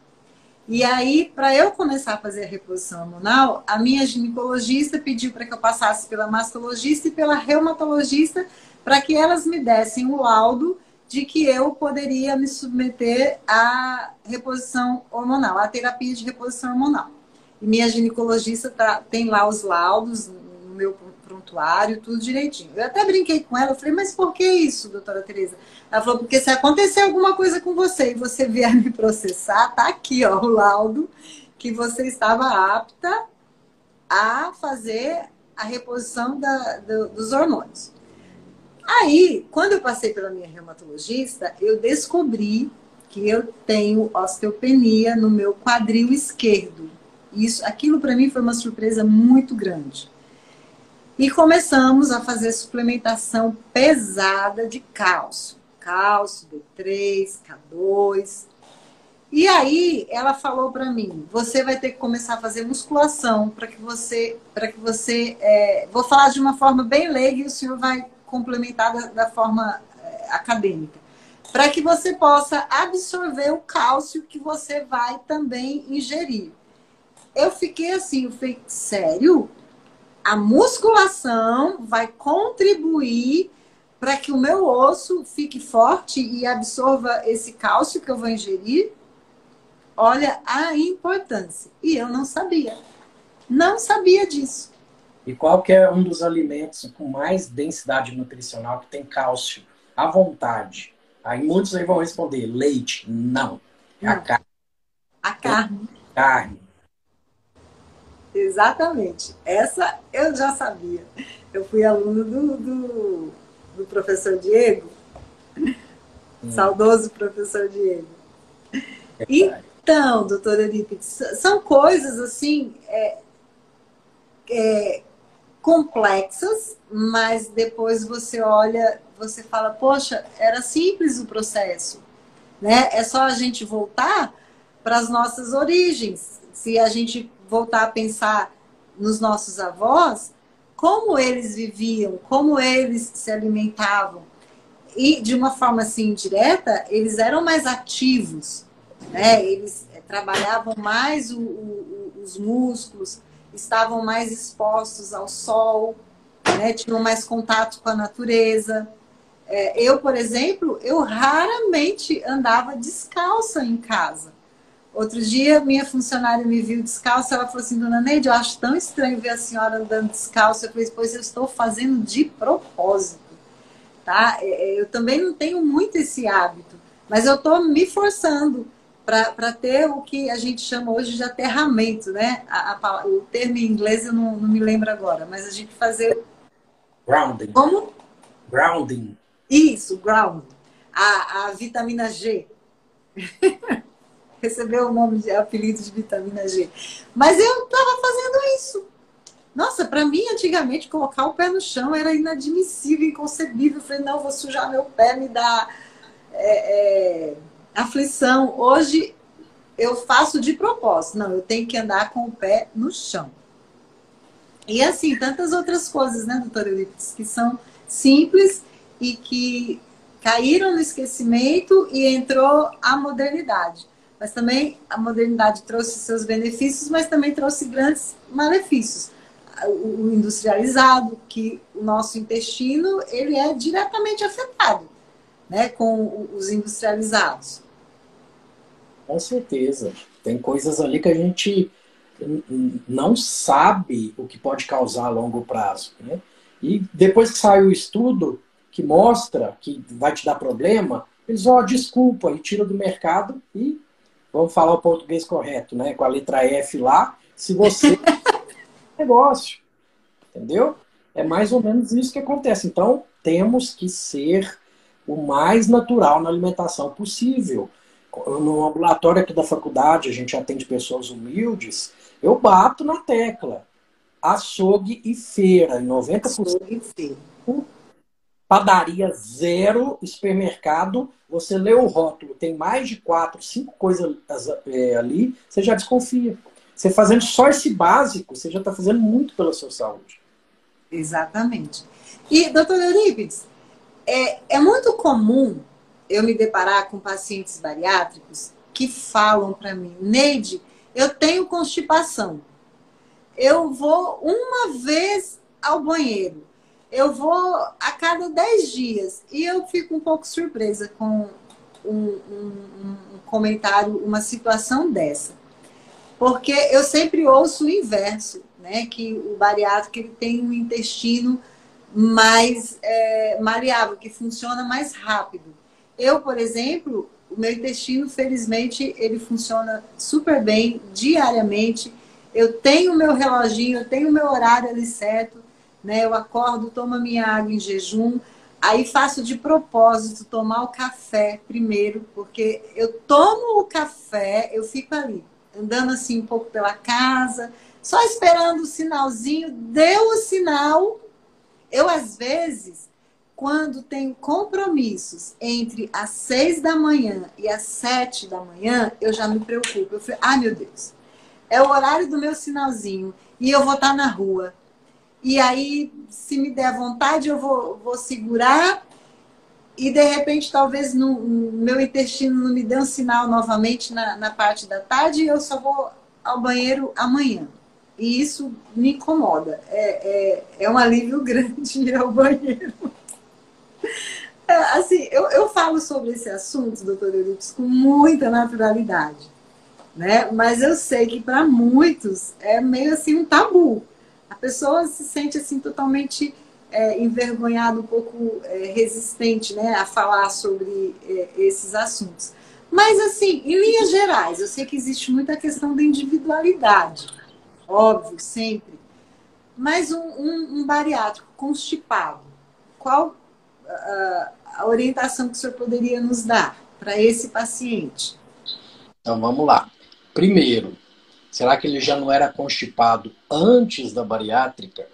E aí, para eu começar a fazer a reposição hormonal, a minha ginecologista pediu para que eu passasse pela mastologista e pela reumatologista para que elas me dessem o laudo de que eu poderia me submeter à reposição hormonal, à terapia de reposição hormonal. E minha ginecologista tem lá os laudos no meu prontuário, tudo direitinho. Eu até brinquei com ela, eu falei, mas por que isso, doutora Tereza? Ela falou, porque se acontecer alguma coisa com você e você vier me processar, tá aqui, ó, o laudo que você estava apta a fazer a reposição dos hormônios. Aí, quando eu passei pela minha reumatologista, eu descobri que eu tenho osteopenia no meu quadril esquerdo. Aquilo para mim foi uma surpresa muito grande. E começamos a fazer suplementação pesada de cálcio. Cálcio, D3, K2. E aí ela falou para mim, você vai ter que começar a fazer musculação para que você vou falar de uma forma bem leiga e o senhor vai complementar da forma acadêmica. Para que você possa absorver o cálcio que você vai também ingerir. Eu fiquei assim, eu falei, sério? A musculação vai contribuir para que o meu osso fique forte e absorva esse cálcio que eu vou ingerir? Olha a importância. E eu não sabia. Não sabia disso. E qual que é um dos alimentos com mais densidade nutricional que tem cálcio? À vontade. Aí muitos aí vão responder, leite. Não. É a carne. A carne. Carne. Exatamente. Essa eu já sabia. Eu fui aluno do professor Diego. Saudoso professor Diego. Então, doutora Eurípides, são coisas assim complexas, mas depois você olha, você fala, poxa, era simples o processo, né? É só a gente voltar para as nossas origens. Se a gente voltar a pensar nos nossos avós, como eles viviam, como eles se alimentavam. E de uma forma assim indireta, eles eram mais ativos, né? Eles trabalhavam mais os músculos, estavam mais expostos ao sol, né? Tinham mais contato com a natureza. Eu, por exemplo, eu raramente andava descalça em casa. Outro dia, minha funcionária me viu descalça, ela falou assim, dona Neide, eu acho tão estranho ver a senhora andando descalça. Eu falei, pois eu estou fazendo de propósito, tá? Eu também não tenho muito esse hábito, mas eu estou me forçando para ter o que a gente chama hoje de aterramento, né? O termo em inglês eu não me lembro agora, mas a gente fazer... Grounding. Como? Grounding. Isso, ground. A vitamina G. Recebeu o nome de apelido de vitamina G. Mas eu estava fazendo isso. Nossa, para mim, antigamente, colocar o pé no chão era inadmissível, inconcebível. Eu falei, não, vou sujar meu pé, me dá aflição. Hoje, eu faço de propósito. Não, eu tenho que andar com o pé no chão. E assim, tantas outras coisas, né, doutora Eurípides, que são simples e que caíram no esquecimento e entrou a modernidade. Mas também a modernidade trouxe seus benefícios, mas também trouxe grandes malefícios. O industrializado, que o nosso intestino ele é diretamente afetado, né, com os industrializados. Com certeza. Tem coisas ali que a gente não sabe o que pode causar a longo prazo, né? E depois que sai o estudo que mostra que vai te dar problema, eles, desculpa, e tira do mercado e vamos falar o português correto, né? Com a letra F lá, se você negócio, entendeu? É mais ou menos isso que acontece. Então, temos que ser o mais natural na alimentação possível. No ambulatório aqui da faculdade, a gente atende pessoas humildes, eu bato na tecla. Açougue e feira, em 90%. Açougue e feira. Padaria zero, supermercado, você lê o rótulo, tem mais de 4, 5 coisas ali, você já desconfia. Você fazendo só esse básico, você já está fazendo muito pela sua saúde. Exatamente. E, doutor Eurípides, é muito comum eu me deparar com pacientes bariátricos que falam para mim, Neide, eu tenho constipação. Eu vou uma vez ao banheiro. Eu vou a cada 10 dias. E eu fico um pouco surpresa com um comentário, uma situação dessa. Porque eu sempre ouço o inverso, né? Que o bariátrico ele tem um intestino mais maleável, que funciona mais rápido. Eu, por exemplo, o meu intestino, felizmente, ele funciona super bem, diariamente. Eu tenho o meu reloginho, eu tenho o meu horário ali certo, né? Eu acordo, tomo a minha água em jejum, aí faço de propósito tomar o café primeiro, porque eu tomo o café, eu fico ali, andando assim um pouco pela casa, só esperando o sinalzinho, deu o sinal. Eu, às vezes, quando tenho compromissos entre as 6 da manhã e as 7 da manhã, eu já me preocupo. Eu falei, meu Deus, é o horário do meu sinalzinho e eu vou estar na rua. E aí, se me der vontade, eu vou segurar e, de repente, talvez no meu intestino não me dê um sinal novamente na parte da tarde e eu só vou ao banheiro amanhã. E isso me incomoda. É um alívio grande ir ao banheiro. Assim, eu falo sobre esse assunto, doutor Eurípides, com muita naturalidade, né? Mas eu sei que para muitos é meio assim um tabu. A pessoa se sente assim totalmente envergonhada, um pouco resistente, né, a falar sobre esses assuntos. Mas assim, em linhas gerais, eu sei que existe muita questão da individualidade, óbvio, sempre. Mas um bariátrico constipado, qual a orientação que o senhor poderia nos dar para esse paciente? Então vamos lá. Primeiro, será que ele já não era constipado antes da bariátrica?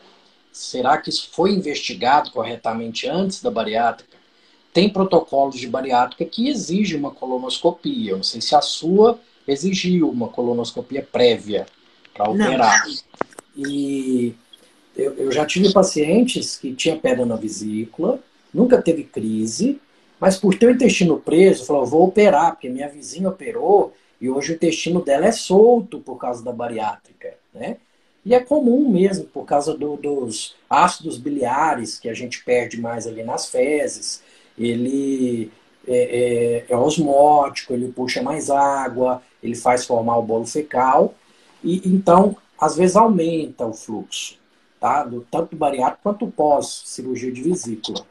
Será que isso foi investigado corretamente antes da bariátrica? Tem protocolos de bariátrica que exigem uma colonoscopia. Eu não sei se a sua exigiu uma colonoscopia prévia para operar. E eu já tive pacientes que tinham pedra na vesícula, nunca teve crise, mas por ter o intestino preso, falou, vou operar, porque minha vizinha operou e hoje o intestino dela é solto por causa da bariátrica, né? E é comum mesmo, por causa dos ácidos biliares que a gente perde mais ali nas fezes. Ele é osmótico, ele puxa mais água, ele faz formar o bolo fecal. E então, às vezes, aumenta o fluxo, tá? Tanto do bariátrico quanto pós-cirurgia de vesícula.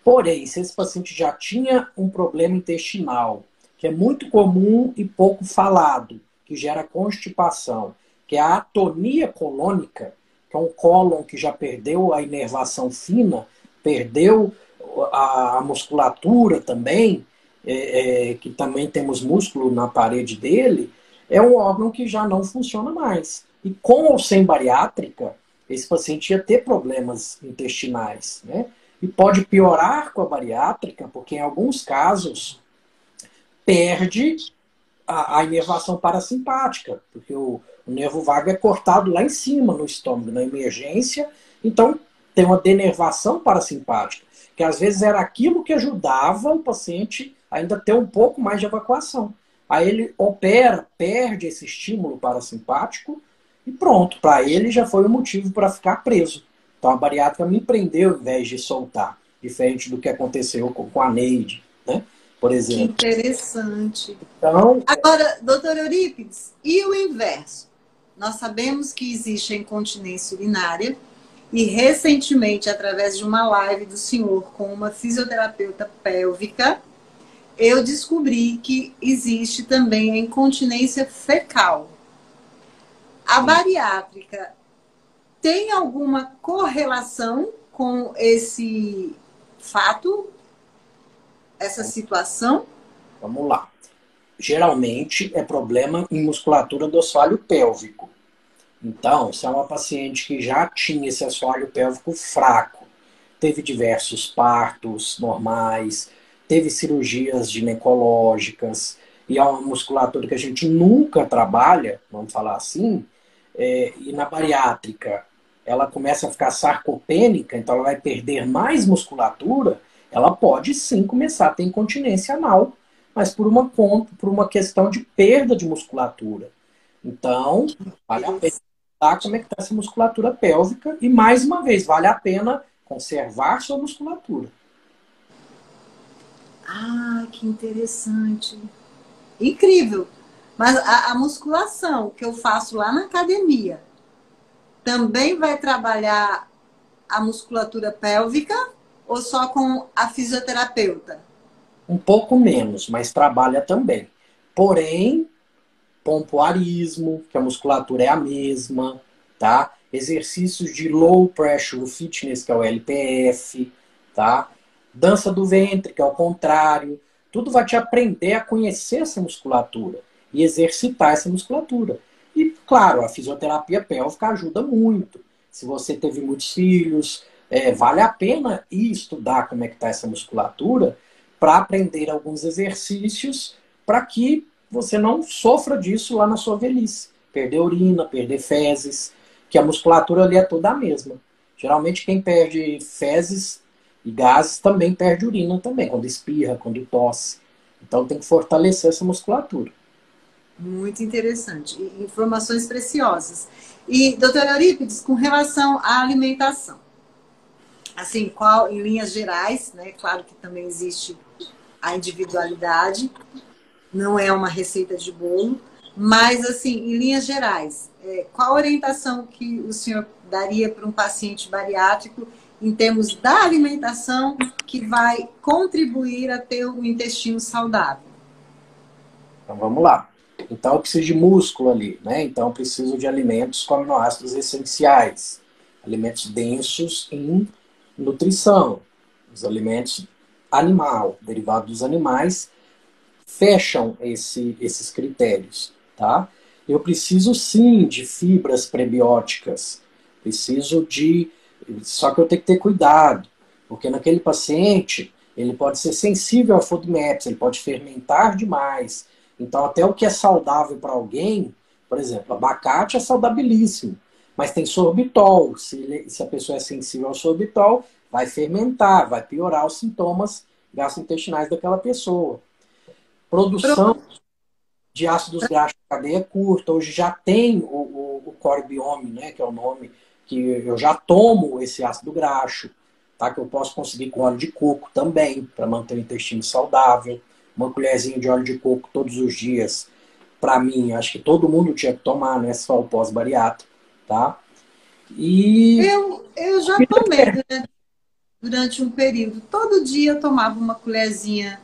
Porém, se esse paciente já tinha um problema intestinal, que é muito comum e pouco falado, que gera constipação, que é a atonia colônica, que é um cólon que já perdeu a inervação fina, perdeu a musculatura também, que também temos músculo na parede dele, é um órgão que já não funciona mais. E com ou sem bariátrica, esse paciente ia ter problemas intestinais, né? E pode piorar com a bariátrica, porque em alguns casos perde a inervação parasimpática, porque o nervo vago é cortado lá em cima, no estômago, na emergência, então tem uma denervação parasimpática, que às vezes era aquilo que ajudava o paciente a ainda ter um pouco mais de evacuação. Aí ele opera, perde esse estímulo parasimpático e pronto, para ele já foi o motivo para ficar preso. Então a bariátrica me prendeu ao invés de soltar, diferente do que aconteceu com a Neide, né? Por exemplo. Que interessante. Então, agora, doutor Eurípides, e o inverso? Nós sabemos que existe a incontinência urinária e recentemente, através de uma live do senhor com uma fisioterapeuta pélvica, eu descobri que existe também a incontinência fecal. A bariátrica tem alguma correlação com esse fato, essa situação? Vamos lá. Geralmente é problema em musculatura do assoalho pélvico. Então, se é uma paciente que já tinha esse assoalho pélvico fraco, teve diversos partos normais, teve cirurgias ginecológicas, e é uma musculatura que a gente nunca trabalha, vamos falar assim, e na bariátrica ela começa a ficar sarcopênica, então ela vai perder mais musculatura, ela pode sim começar a ter incontinência anal, mas por uma questão de perda de musculatura. Então, vale a pena estudar como é que está essa musculatura pélvica e, mais uma vez, vale a pena conservar sua musculatura. Ah, que interessante. Incrível. Mas a musculação que eu faço lá na academia também vai trabalhar a musculatura pélvica ou só com a fisioterapeuta? Um pouco menos, mas trabalha também. Porém, pompoarismo, que a musculatura é a mesma, tá? Exercícios de low pressure fitness, que é o LPF, tá? Dança do ventre, que é o contrário. Tudo vai te aprender a conhecer essa musculatura e exercitar essa musculatura. E, claro, a fisioterapia pélvica ajuda muito. Se você teve muitos filhos, vale a pena ir estudar como é que está essa musculatura para aprender alguns exercícios para que você não sofra disso lá na sua velhice. Perder urina, perder fezes, que a musculatura ali é toda a mesma. Geralmente quem perde fezes e gases também perde urina também, quando espirra, quando tosse. Então tem que fortalecer essa musculatura. Muito interessante. Informações preciosas. E, doutora Eurípides, com relação à alimentação, assim, qual, em linhas gerais, né? Claro que também existe a individualidade, não é uma receita de bolo, mas, assim, em linhas gerais, qual a orientação que o senhor daria para um paciente bariátrico em termos da alimentação que vai contribuir a ter um intestino saudável? Então vamos lá. Então eu preciso de músculo ali, né? Então eu preciso de alimentos com aminoácidos essenciais, alimentos densos em nutrição. Os alimentos animal, derivados dos animais, fecham esses critérios, tá? Eu preciso sim de fibras prebióticas, preciso de... Só que eu tenho que ter cuidado, porque naquele paciente ele pode ser sensível ao FODMAPs, ele pode fermentar demais. Então até o que é saudável para alguém, por exemplo, abacate é saudabilíssimo, mas tem sorbitol. Se a pessoa é sensível ao sorbitol, vai fermentar, vai piorar os sintomas gastrointestinais daquela pessoa. Produção de ácidos graxos de cadeia curta. Hoje já tem o core biome, né, que é o nome que eu já tomo esse ácido graxo, tá, que eu posso conseguir com óleo de coco também, para manter o intestino saudável. Uma colherzinha de óleo de coco todos os dias, para mim, acho que todo mundo tinha que tomar, não é só o pós-bariátrico, tá? E eu já tomei durante um período. Todo dia eu tomava uma colherzinha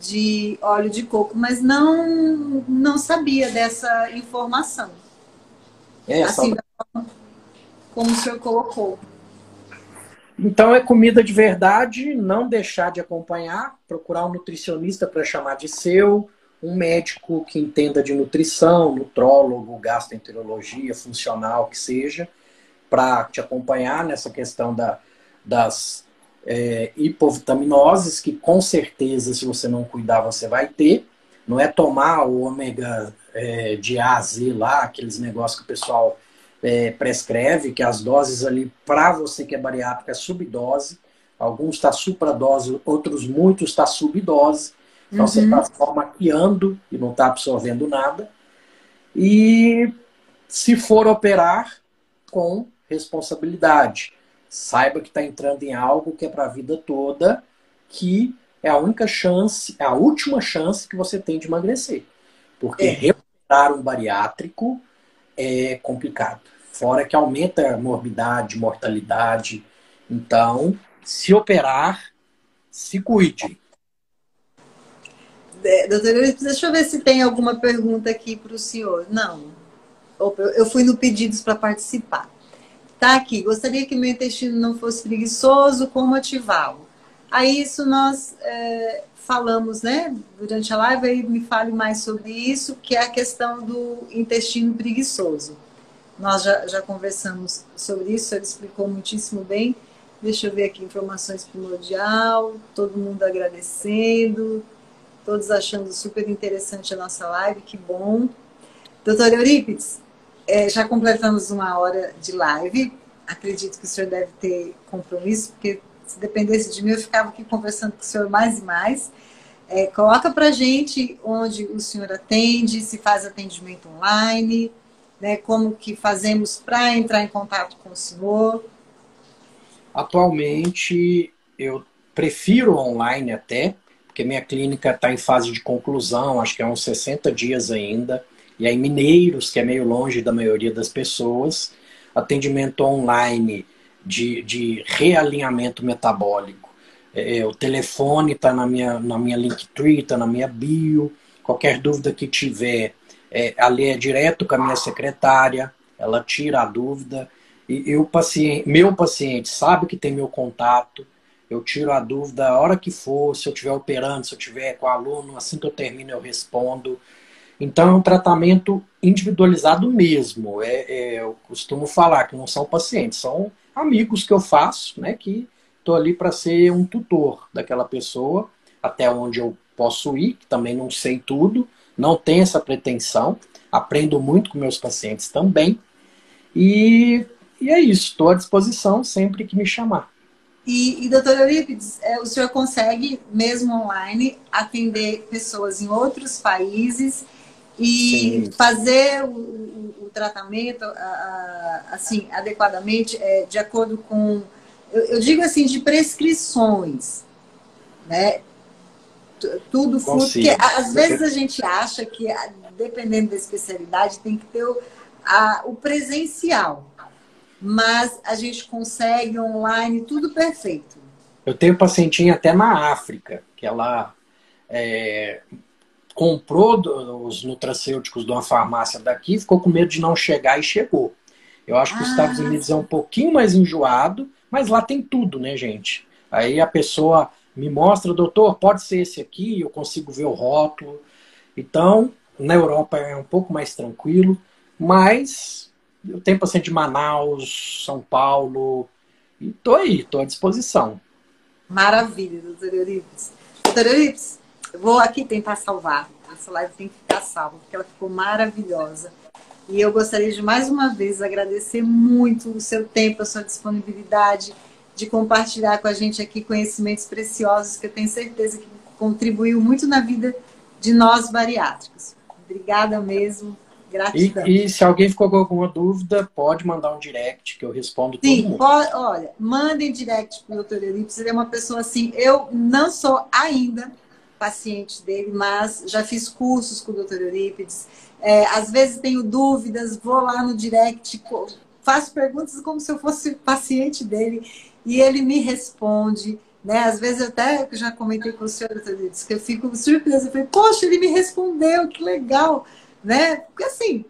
de óleo de coco, mas não sabia dessa informação. Assim, como o senhor colocou. Então é comida de verdade, não deixar de acompanhar, procurar um nutricionista para chamar de seu, um médico que entenda de nutrição, nutrólogo, gastroenterologia, funcional, que seja, para te acompanhar nessa questão das hipovitaminoses, que com certeza, se você não cuidar, você vai ter. Não é tomar o ômega de A a Z lá, aqueles negócios que o pessoal prescreve, que as doses ali, para você que é bariátrico, é subdose. Alguns está supradose, outros muitos está subdose. Então você está só maquiando e não está absorvendo nada. E se for operar, com responsabilidade. Saiba que está entrando em algo que é para a vida toda, que é a única chance, é a última chance que você tem de emagrecer. Porque recuperar um bariátrico é complicado. Fora que aumenta a morbidade, mortalidade. Então, se operar, se cuide. Doutora, deixa eu ver se tem alguma pergunta aqui para o senhor. Não. Eu fui no Pedidos para participar. Tá aqui. Gostaria que meu intestino não fosse preguiçoso, como ativá-lo? Aí isso nós falamos, né, durante a live, aí me fale mais sobre isso, que é a questão do intestino preguiçoso. Nós já conversamos sobre isso, ele explicou muitíssimo bem. Deixa eu ver aqui, informações primordial, todo mundo agradecendo, todos achando super interessante a nossa live, que bom. Doutora Eurípides, já completamos 1 hora de live. Acredito que o senhor deve ter compromisso, porque se dependesse de mim, eu ficava aqui conversando com o senhor mais e mais. Coloca para a gente onde o senhor atende, se faz atendimento online, né, como que fazemos para entrar em contato com o senhor. Atualmente, eu prefiro online até, porque minha clínica está em fase de conclusão, acho que é uns 60 dias ainda, e aí Mineiros, que é meio longe da maioria das pessoas, atendimento online de realinhamento metabólico. O telefone está na minha Linktree, está na minha bio. Qualquer dúvida que tiver, ali é direto com a minha secretária, ela tira a dúvida. E meu paciente sabe que tem meu contato, eu tiro a dúvida a hora que for, se eu estiver operando, se eu estiver com o aluno, assim que eu termino eu respondo. Então é um tratamento individualizado mesmo. Eu costumo falar que não são pacientes, são amigos que eu faço, né, que estou ali para ser um tutor daquela pessoa, até onde eu posso ir, que também não sei tudo, não tenho essa pretensão, aprendo muito com meus pacientes também, e é isso, estou à disposição sempre que me chamar. E doutor Eurípides, o senhor consegue, mesmo online, atender pessoas em outros países e Sim. fazer o tratamento assim, adequadamente, de acordo com, eu digo assim, de prescrições, né? Tudo fruto, porque às vezes a gente acha que, dependendo da especialidade, tem que ter o presencial, mas a gente consegue online tudo perfeito. Eu tenho pacientinha até na África, que ela comprou os nutracêuticos de uma farmácia daqui, ficou com medo de não chegar e chegou. Eu acho que os Estados Unidos é um pouquinho mais enjoado, mas lá tem tudo, né, gente? Aí a pessoa me mostra, doutor, pode ser esse aqui, eu consigo ver o rótulo. Então, na Europa é um pouco mais tranquilo, mas eu tenho paciente de Manaus, São Paulo, e tô aí, tô à disposição. Maravilha, doutor Eurípides. Doutor Eurípides, eu vou aqui tentar salvar. Essa live tem que ficar salva, porque ela ficou maravilhosa. E eu gostaria de, mais uma vez, agradecer muito o seu tempo, a sua disponibilidade de compartilhar com a gente aqui conhecimentos preciosos que eu tenho certeza que contribuiu muito na vida de nós bariátricos. Obrigada mesmo, gratidão. E se alguém ficou com alguma dúvida, pode mandar um direct que eu respondo todo mundo. Olha, mandem direct para o doutor Eurípides, ele é uma pessoa assim, eu não sou ainda paciente dele, mas já fiz cursos com o doutor Eurípides, às vezes tenho dúvidas, vou lá no direct, faço perguntas como se eu fosse paciente dele, e ele me responde, né? Às vezes eu até já comentei com o senhor, doutor Eurípides, que eu fico surpresa, eu falei, poxa, ele me respondeu, que legal, né? Porque assim,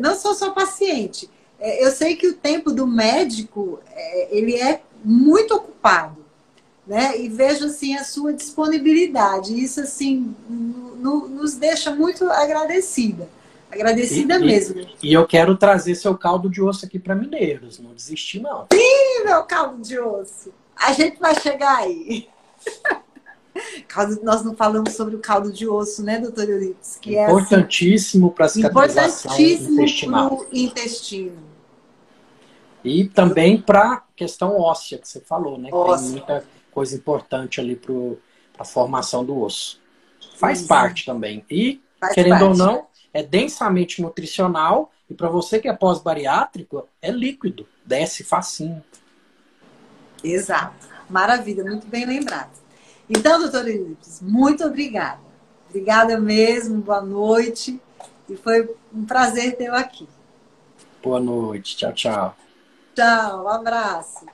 não sou só paciente, eu sei que o tempo do médico, ele é muito ocupado, né? E vejo assim a sua disponibilidade. Isso assim nos deixa muito agradecida mesmo. E eu quero trazer seu caldo de osso aqui para Mineiros, não desistir não. Sim, meu caldo de osso. A gente vai chegar aí. Nós não falamos sobre o caldo de osso, né, doutor Eurípides? Que importantíssimo para a cicatrização intestinal. Para o intestino. E também para a questão óssea que você falou, né? Óssea. Tem muita coisa importante ali para a formação do osso. Faz parte também. E, querendo ou não, é densamente nutricional. E para você que é pós-bariátrico, é líquido. Desce facinho. Exato. Maravilha, muito bem lembrado. Então, doutor Eurípides, muito obrigada. Obrigada mesmo, boa noite. E foi um prazer tê-lo aqui. Boa noite. Tchau, tchau. Tchau, um abraço.